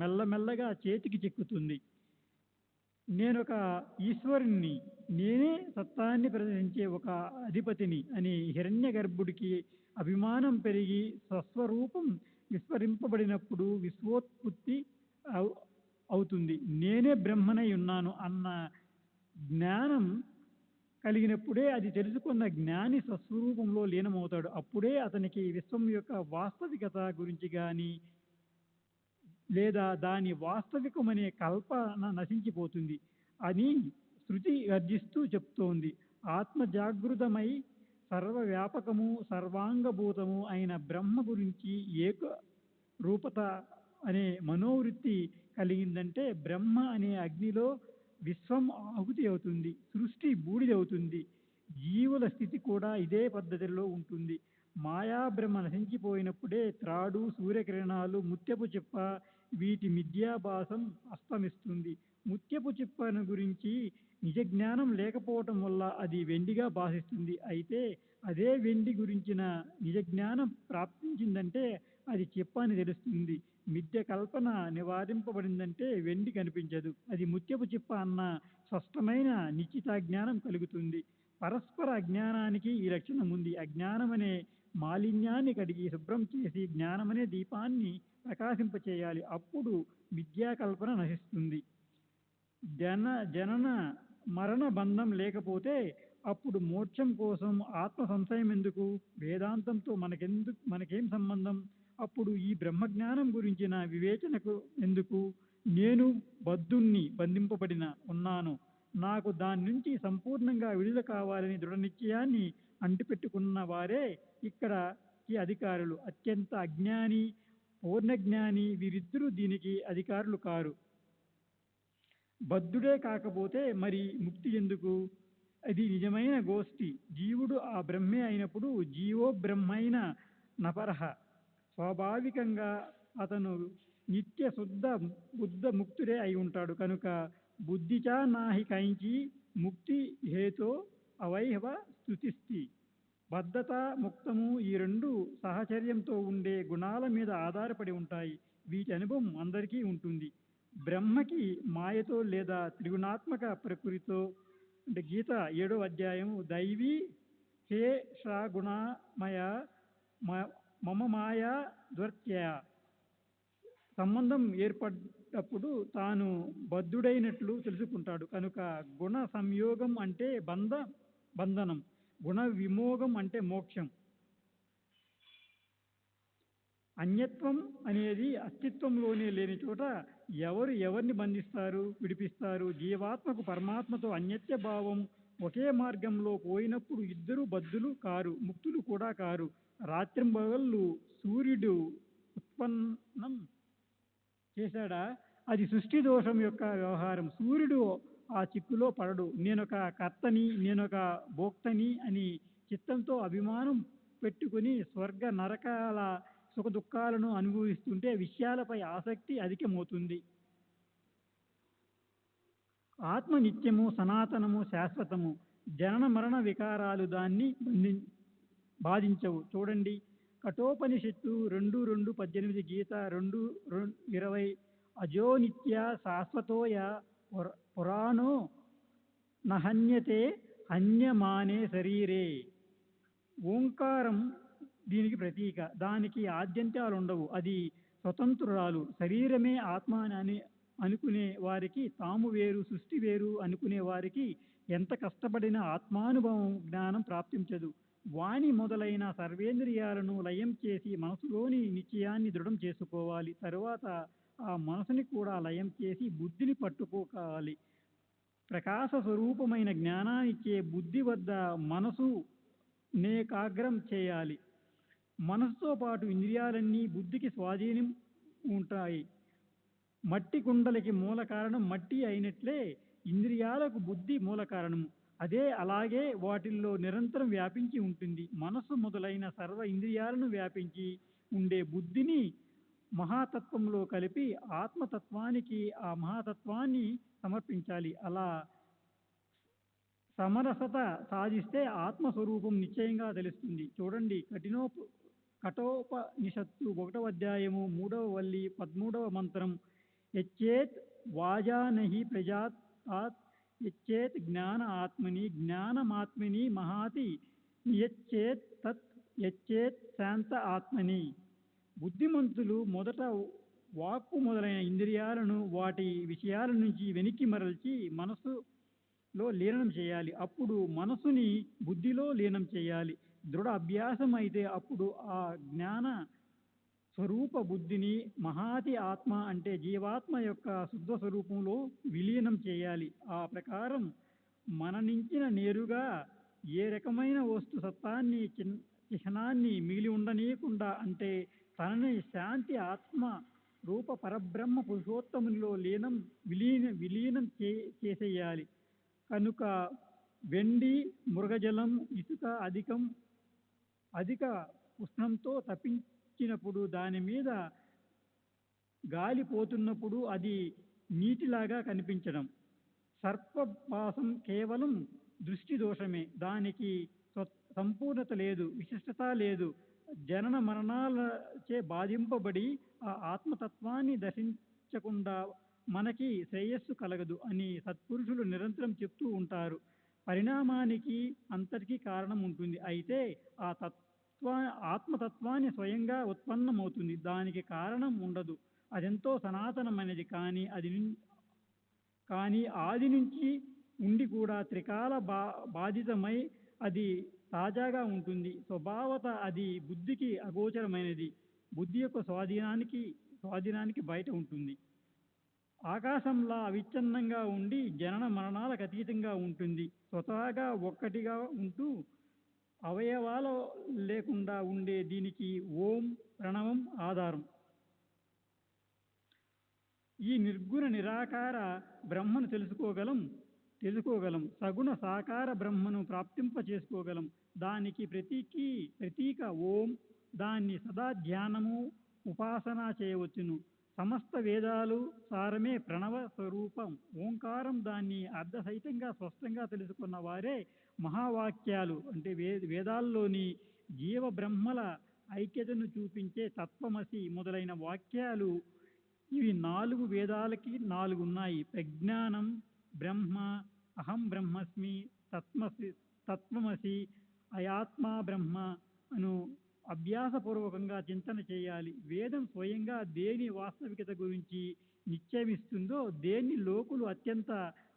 మెల్లమెల్లగా చేతికి చిక్కుతుంది. నేనొక ఈశ్వరుణ్ణి, నేనే సత్తాన్ని ప్రదర్శించే ఒక అధిపతిని అని హిరణ్య గర్భుడికి అభిమానం పెరిగి స్వస్వరూపం విస్మరింపబడినప్పుడు విశ్వోత్పత్తి అవుతుంది. నేనే బ్రహ్మనై ఉన్నాను అన్న జ్ఞానం కలిగినప్పుడే అది తెలుసుకున్న జ్ఞాని స్వస్వరూపంలో లీనమవుతాడు. అప్పుడే అతనికి విశ్వం యొక్క వాస్తవికత గురించి కానీ లేదా దాని వాస్తవికమనే కల్పన నశించిపోతుంది అని శృతి గర్జిస్తూ చెప్తోంది. ఆత్మ జాగృతమై సర్వవ్యాపకము సర్వాంగభూతము అయిన బ్రహ్మ గురించి ఏక రూపత అనే మనోవృత్తి కలిగిందంటే బ్రహ్మ అనే అగ్నిలో విశ్వం ఆహుతి అవుతుంది, సృష్టి బూడిదవుతుంది. జీవుల స్థితి కూడా ఇదే పద్ధతిలో ఉంటుంది. మాయాబ్రహ్మ నశించిపోయినప్పుడే త్రాడు, సూర్యకిరణాలు, ముత్యపు చిప్ప వీటి మిథ్యాభాసం అస్తమిస్తుంది. ముత్యపు చిప్పను గురించి నిజజ్ఞానం లేకపోవటం వల్ల అది వెండిగా భాషిస్తుంది. అయితే అదే వెండి గురించిన నిజజ్ఞానం ప్రాప్తించిందంటే అది చిప్ప అని తెలుస్తుంది. మిథ్య కల్పన నివారింపబడిందంటే వెండి కనిపించదు, అది ముత్యపు చిప్ప అన్న స్పష్టమైన నిశ్చితాజ్ఞానం కలుగుతుంది. పరస్పర అజ్ఞానానికి ఈ లక్షణం ఉంది. అజ్ఞానమనే మాలిన్యాన్ని కడిగి శుభ్రం చేసి జ్ఞానమనే దీపాన్ని ప్రకాశింపచేయాలి. అప్పుడు మిథ్యాకల్పన నశిస్తుంది. జనన మరణ బంధం లేకపోతే అప్పుడు మోక్షం కోసం ఆత్మ సంశయం ఎందుకు? వేదాంతంతో మనకేం సంబంధం? అప్పుడు ఈ బ్రహ్మజ్ఞానం గురించిన వివేచనకు ఎందుకు? నేను బద్ధుణ్ణి, బంధింపబడిన ఉన్నాను, నాకు దాని నుంచి సంపూర్ణంగా విడుదల కావాలని దృఢ నిశ్చయాన్ని అంటిపెట్టుకున్న వారే ఇక్కడ ఈ అధికారులు. అత్యంత అజ్ఞాని, పూర్ణజ్ఞాని వీరిద్దరూ దీనికి అధికారులు కారు. బద్ధుడే కాకపోతే మరి ముక్తి ఎందుకు? అది నిజమైన గోష్ఠి. జీవుడు ఆ బ్రహ్మే అయినప్పుడు జీవో బ్రహ్మైన నపరహ. స్వాభావికంగా అతను నిత్య శుద్ధ బుద్ధ ముక్తుడే అయి ఉంటాడు కనుక బుద్ధిచా నాహి కైంచి ముక్తి హేతో అవైహవ స్తుతిస్తి. బద్ధత, ముక్తము ఈ రెండు సహచర్యంతో ఉండే గుణాల మీద ఆధారపడి ఉంటాయి. వీటి అనుభవం అందరికీ ఉంటుంది. బ్రహ్మకి మాయతో లేదా త్రిగుణాత్మక ప్రకృతితో, అంటే గీత 7వ అధ్యాయం, దైవీ హే షాగుణమయ మమ మాయా దుర్త్యయ సంబంధం ఏర్పడ్డప్పుడు తాను బద్ధుడైనట్లు తెలుసుకుంటాడు. కనుక గుణ సంయోగం అంటే బంధనం, గుణ విమోగం అంటే మోక్షం. అన్యత్వం అనేది అస్తిత్వంలోనే లేని చోట ఎవరు ఎవరిని బంధిస్తారు, విడిపిస్తారు? జీవాత్మకు పరమాత్మతో అన్యత్య భావం ఒకే మార్గంలో పోయినప్పుడు ఇద్దరు బద్ధులు కారు, ముక్తులు కూడా కారు. రాత్రింబగళ్ళు సూర్యుడు ఉత్పన్నం చేశాడా? అది సృష్టి దోషం యొక్క వ్యవహారం. సూర్యుడు ఆ చిక్కులో పడడు. నేనొక కర్తని, నేనొక భోక్తని అని చిత్తంతో అభిమానం పెట్టుకుని స్వర్గ నరకాల సుఖదుఖాలను అనుభవిస్తుంటే విషయాలపై ఆసక్తి అధికమవుతుంది. ఆత్మ నిత్యము, సనాతనము, శాశ్వతము. జనన మరణ వికారాలు దాన్ని బాధించవు. చూడండి, కఠోపనిషత్తు 2:2-18, గీత 2:20. అజో నిత్య శాశ్వతోయ పురాణో నహన్యతే హన్యమానే శరీరే. ఓంకారం దీనికి ప్రతీక. దానికి ఆద్యంతాలు ఉండవు. అది స్వతంత్రురాలు. శరీరమే ఆత్మ అని అనుకునే వారికి తాము వేరు, సృష్టి వేరు అనుకునే వారికి ఎంత కష్టపడినా ఆత్మానుభవం, జ్ఞానం ప్రాప్తించదు. వాణి మొదలైన సర్వేంద్రియాలను లయం చేసి మనసులోని నిశ్చయాన్ని దృఢం చేసుకోవాలి. తరువాత ఆ మనసుని కూడా లయం చేసి బుద్ధిని పట్టుకోవాలి. ప్రకాశ స్వరూపమైన జ్ఞానాన్నిచ్చే బుద్ధి వద్ద మనసు నేకాగ్రం చేయాలి. మనసుతో పాటు ఇంద్రియాలన్నీ బుద్ధికి స్వాధీనం ఉంటాయి. మట్టి కుండలకి మూల కారణం మట్టి అయినట్లే ఇంద్రియాలకు బుద్ధి మూల కారణము. అలాగే వాటిల్లో నిరంతరం వ్యాపించి ఉంటుంది. మనస్సు మొదలైన సర్వ ఇంద్రియాలను వ్యాపించి ఉండే బుద్ధిని మహాతత్వంలో కలిపి ఆత్మతత్వానికి ఆ మహాతత్వాన్ని సమర్పించాలి. అలా సమరసత సాధిస్తే ఆత్మస్వరూపం నిశ్చయంగా తెలుస్తుంది. చూడండి, కఠోపనిషత్తు 1వ అధ్యాయము 3వ వల్లి 13వ మంత్రం. యచ్చేత్ వాజానహి ప్రజాతాత్ యచ్చేత్ జ్ఞాన ఆత్మని జ్ఞానమాత్మని మహాతి యచ్చేత్ తత్ యచ్చేత్ శాంత ఆత్మని. బుద్ధిమంతులు మొదట వాక్కు మొదలైన ఇంద్రియాలను వాటి విషయాల నుంచి వెనక్కి మరల్చి మనసులో లీనం చేయాలి. అప్పుడు మనసుని బుద్ధిలో లీనం చేయాలి. దృఢ అభ్యాసం అయితే అప్పుడు ఆ జ్ఞాన స్వరూప బుద్ధిని మహాతి ఆత్మ అంటే జీవాత్మ యొక్క శుద్ధ స్వరూపంలో విలీనం చేయాలి. ఆ ప్రకారం మననించిన నేరుగా ఏ రకమైన వస్తు సత్తాన్ని చిహ్నాన్ని మిగిలి ఉండనీయకుండా అంటే తనని శాంతి ఆత్మ రూప పరబ్రహ్మ పురుషోత్తమునిలో విలీనం చేసేయాలి. కనుక వెండి, మృగజలం, ఇసుక అధిక ఉష్ణంతో తప్పించినప్పుడు దాని మీద గాలి పోతున్నప్పుడు అది నీటిలాగా కనిపించడం. సర్పపాసం కేవలం దృష్టి దోషమే. దానికి సంపూర్ణత లేదు, విశిష్టత లేదు. జనన మరణాలచే బాధింపబడి ఆ ఆత్మతత్వాన్ని దర్శించకుండా మనకి శ్రేయస్సు కలగదు అని సత్పురుషులు నిరంతరం చెప్తూ ఉంటారు. పరిణామానికి అంతటికీ కారణం ఉంటుంది. అయితే ఆ ఆత్మతత్వాన్ని స్వయంగా ఉత్పన్నమవుతుంది. దానికి కారణం ఉండదు. అదెంతో సనాతనమైనది. కానీ ఆది నుంచి ఉండి కూడా త్రికాల బాధితమై అది తాజాగా ఉంటుంది. స్వభావత అది బుద్ధికి అగోచరమైనది. బుద్ధి యొక్క స్వాధీనానికి బయట ఉంటుంది. ఆకాశంలా అవిచ్ఛిన్నంగా ఉండి జనన మరణాలకు అతీతంగా ఉంటుంది. స్వతహాగా ఒక్కటిగా ఉంటూ అవయవాలు లేకుండా ఉండే దీనికి ఓం ప్రణవం ఆధారం. ఈ నిర్గుణ నిరాకార బ్రహ్మను తెలుసుకోగలం. సగుణ సాకార బ్రహ్మను ప్రాప్తింప చేసుకోగలం. దానికి ప్రతీక ఓం. దాన్ని సదా ధ్యానము, ఉపాసన చేయవచ్చును. సమస్త వేదాలు సారమే ప్రణవ స్వరూపం ఓంకారం. దాన్ని అర్ధసహితంగా స్పష్టంగా తెలుసుకున్న వారే మహావాక్యాలు అంటే వేదాల్లోని జీవ బ్రహ్మల ఐక్యతను చూపించే తత్వమసి మొదలైన వాక్యాలు. ఇవి 4 వేదాలకి 4 ఉన్నాయి. ప్రజ్ఞానం, బ్రహ్మ, అహం బ్రహ్మస్మి, తత్వమసి, అయాత్మా బ్రహ్మ అను అభ్యాసపూర్వకంగా చింతన చేయాలి. వేదం స్వయంగా దేని వాస్తవికత గురించి నిశ్చయిస్తుందో, దేన్ని లోకులు అత్యంత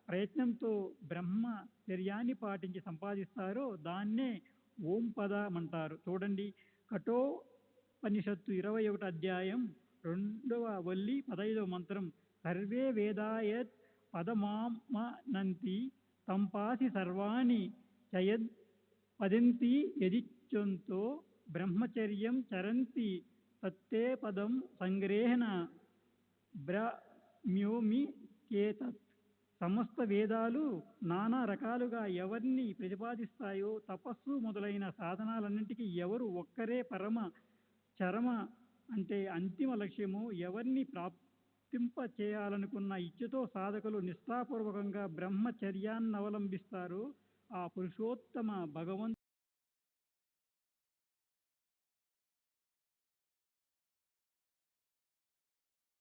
ప్రయత్నంతో బ్రహ్మచర్యాన్ని పాటించి సంపాదిస్తారో దాన్నే ఓం పదమంటారు. చూడండి, కఠోపనిషత్తు 21వ అధ్యాయం 2వ వల్లి 15వ మంత్రం. సర్వే వేదాయత్ పదమామనంతి తంపాసి సర్వాణి చయద్ పదంతి యదిచ్ఛంతో బ్రహ్మచర్యం చరంతి తత్తే పదం సంగ్రహేణ బ్రహ్మ్యోమి కేతత్. సమస్త వేదాలు నానా రకాలుగా ఎవరిని ప్రతిపాదిస్తాయో, తపస్సు మొదలైన సాధనాలన్నింటికీ ఎవరు ఒక్కరే పరమ చరమ అంటే అంతిమ లక్ష్యము, ఎవరిని ప్రాప్తింప చేయాలనుకున్న ఇచ్చతో సాధకులు నిష్ఠాపూర్వకంగా బ్రహ్మచర్యాన్ని అవలంబిస్తారో ఆ పురుషోత్తమ భగవంతుడు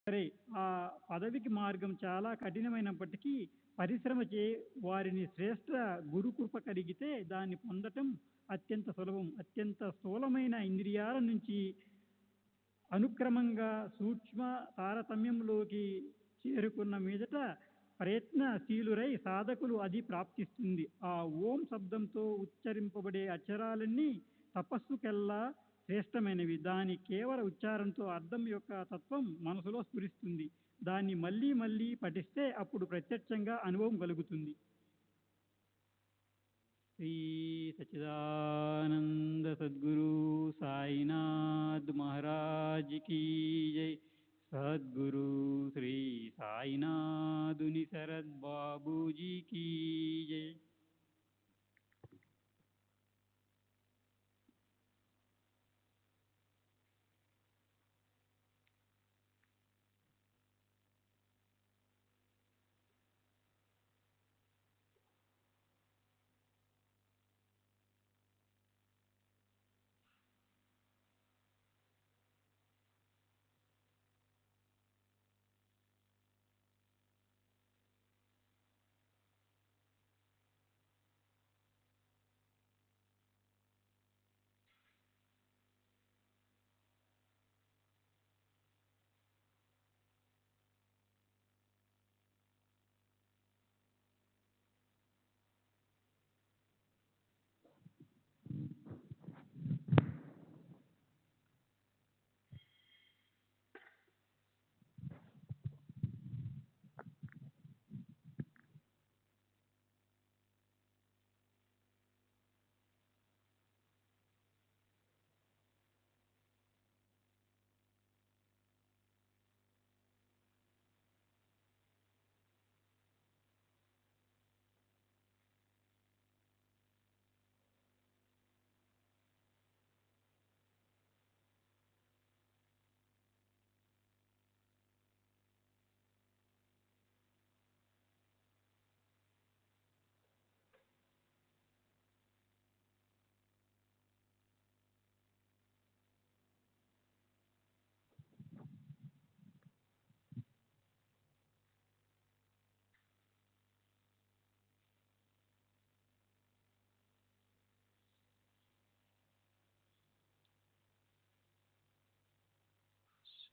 సరే. ఆ పదవికి మార్గం చాలా కఠినమైనప్పటికీ పరిశ్రమ చే వారిని శ్రేష్ఠ గురుకృప కలిగితే దాన్ని పొందటం అత్యంత సులభం. అత్యంత స్థూలమైన ఇంద్రియాల నుంచి అనుక్రమంగా సూక్ష్మ తారతమ్యంలోకి చేరుకున్న మీదట ప్రయత్నశీలురై సాధకులు అది ప్రాప్తిస్తుంది. ఆ ఓం శబ్దంతో ఉచ్చరింపబడే అక్షరాలన్నీ తపస్సుకెల్లా శ్రేష్టమైనవి. దాని కేవల ఉచ్చారణతో అర్థం యొక్క తత్వం మనసులో స్ఫురిస్తుంది. దాన్ని మళ్ళీ మళ్ళీ పఠిస్తే అప్పుడు ప్రత్యక్షంగా అనుభవం కలుగుతుంది. శ్రీ సచ్చిదానంద సద్గురు సాయినాథ్ మహారాజ్ కీ జై. సద్గురు శ్రీ సాయినాథుని శరద్ బాబూజీ కీ జై.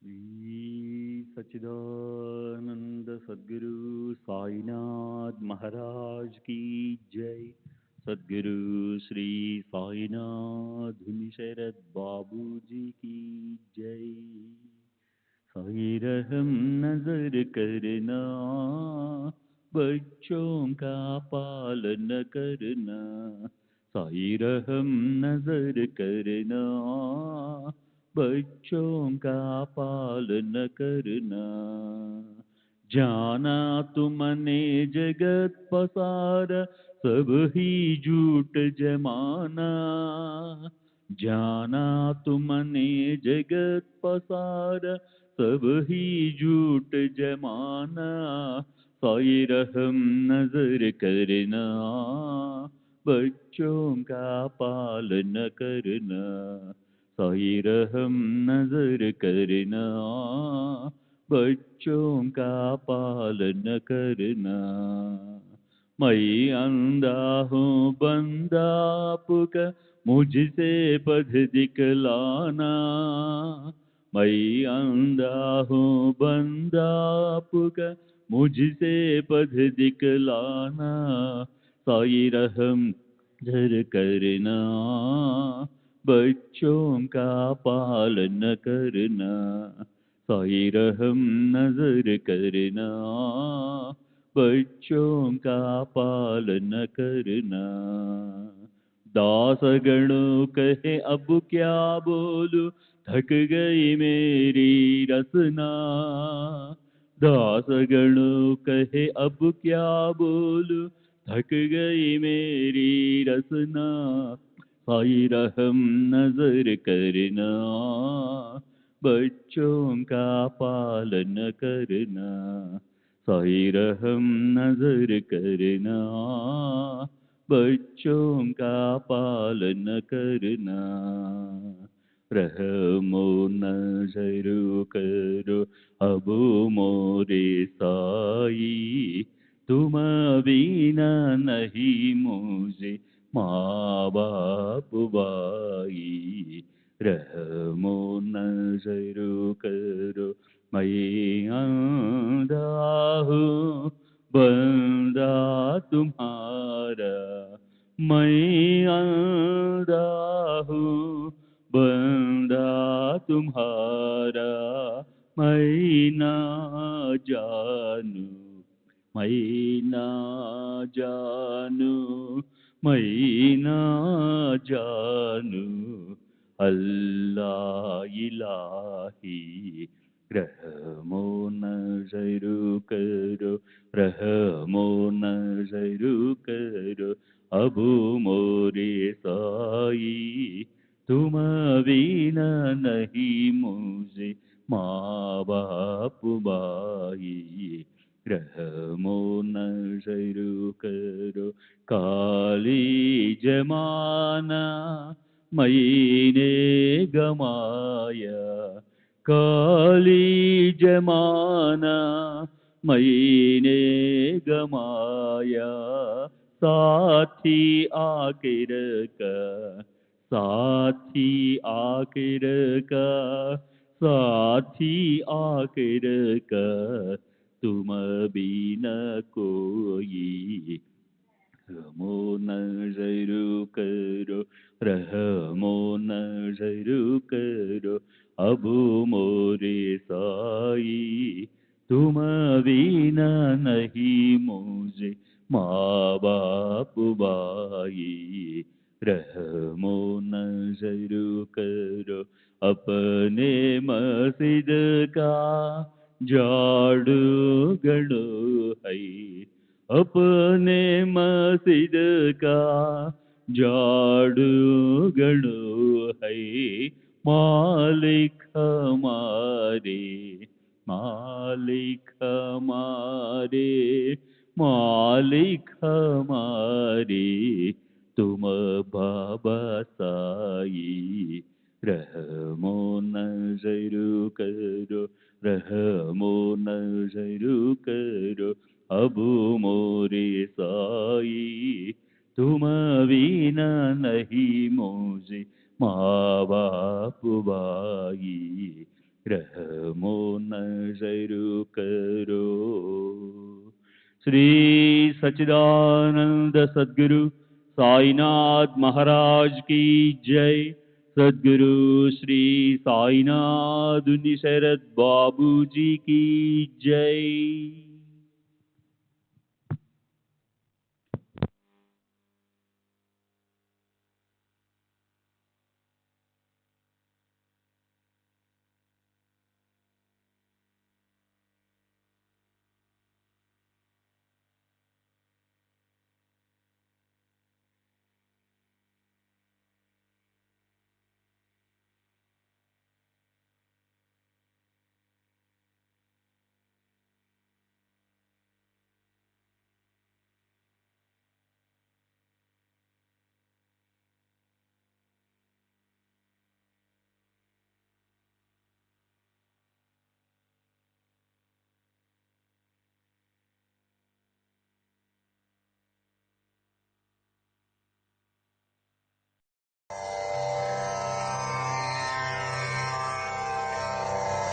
श्री सच्चिदानंद सद्गुरु साईनाथ महाराज की जय. सद्गुरु श्री साईनाथ शरद बाबूजी की जय. साई रहम नजर करना, बच्चों का पालन करना. साई रहम नजर करना, बच्चों का पालन करना. जाना तुमने जगत पसार, सब ही झूठ जमाना. जाना तुमने जगत पसार, सब ही झूठ जमाना. साई रहम नजर करना, बच्चों का पालन करना. साई रहम नजर करना, बच्चों का पालन करना. मैं अंधा हूँ बंदा आपका, मुझसे पथ दिखलाना. मैं अंधा हूँ बंदा आपका, मुझसे पथ दिखलाना. साई रहम नजर करना, बच्चों का पालन करना. साई रहम नजर करना, बच्चों का पालन करना. दासगणों कहे अब क्या बोलूं, थक गई मेरी रसना. दासगणों कहे अब क्या बोलूं, थक गई मेरी रसना, साई रहम नजर करना, बच्चों का पालन करना, साई रहम नजर करना, बच्चों का पालन करना, रहमो नजर करो अब मोरे साई, तुम बिना नहीं मुझे माँ बाप भाई, रहमो नजर करो मैं अंधा हूँ बंदा तुम्हारा, मैं अंधा हूँ बंदा तुम्हारा, मैं ना जानू, मैं ना जानू, मैं ना जानू, अल्लाह इलाही, रहमो नजर करो, रहमो नजर करो अब मोरे साई, तुम बिना नहीं मुझे माँ बाप भाई, रहमो नजर करो, काली जमाना मैंने गमाया, काली जमाना मैंने गमाया, साथी आखिर का, साथी आखिर का, साथी आखिर का, तुम बिना कोई, रहमो नजर करो, रहमो नजर करो अब मोरे साई, तुम बिना नहीं मुझे माँ बाप भाई, रहमो नजर करो अपने मस्जिद का झाड़ू गड़ो है, अपने मस्जिद का झाड़ू गड़ो है, मालिक हमारे, मालिक हमारे, मालिक हमारे, तुम बाबा साई, रहमो नजर करो, रहमो नजर करो अब मोरे साई, तुम बिना नहीं मुझे माँ बाप भाई, रहमो नजर करो। श्री सच्चिदानंद सद्गुरु साईनाथ महाराज की जय। सद्गुरु श्री साईनाथ निशरद बाबू जी की जय।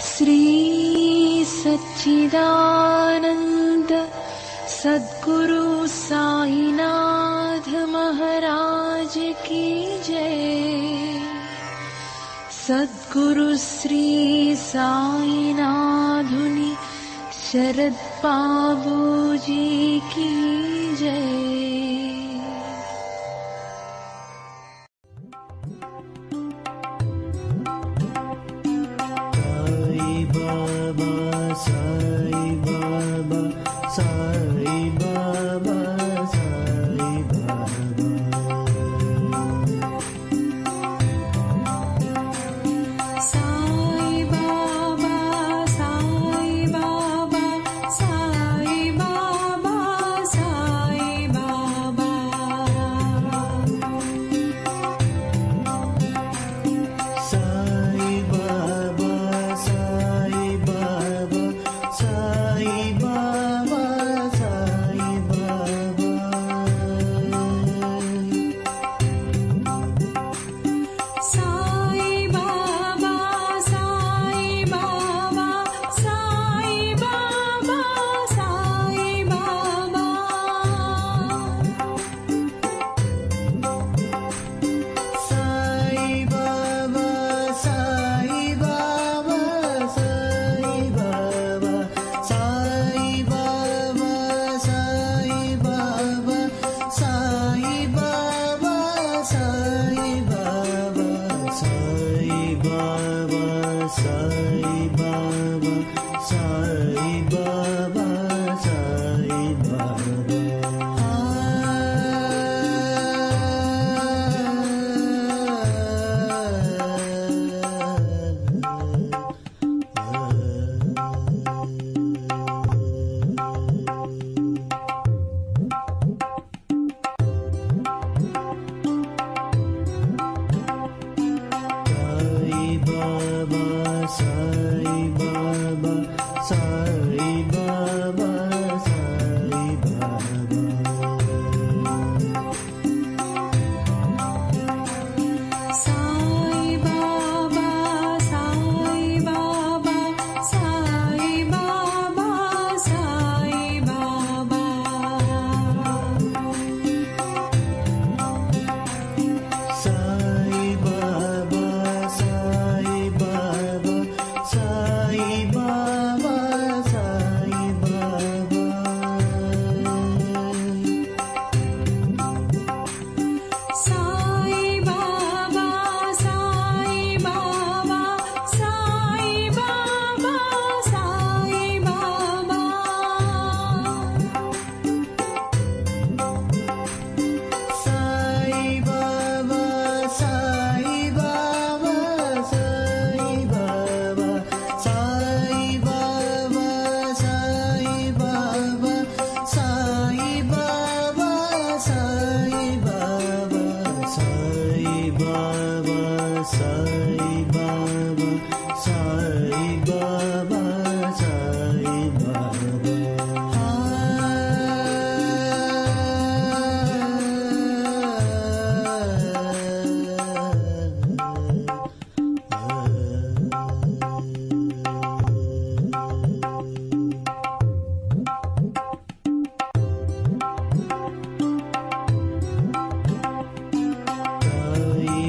श्री सच्चिदानंद सद्गुरु साईनाथ महाराज की जय। सद्गुरु श्री साईनाथुनि शरद बाबू जी की जय। Sai Baba Sai Sai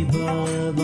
Baba,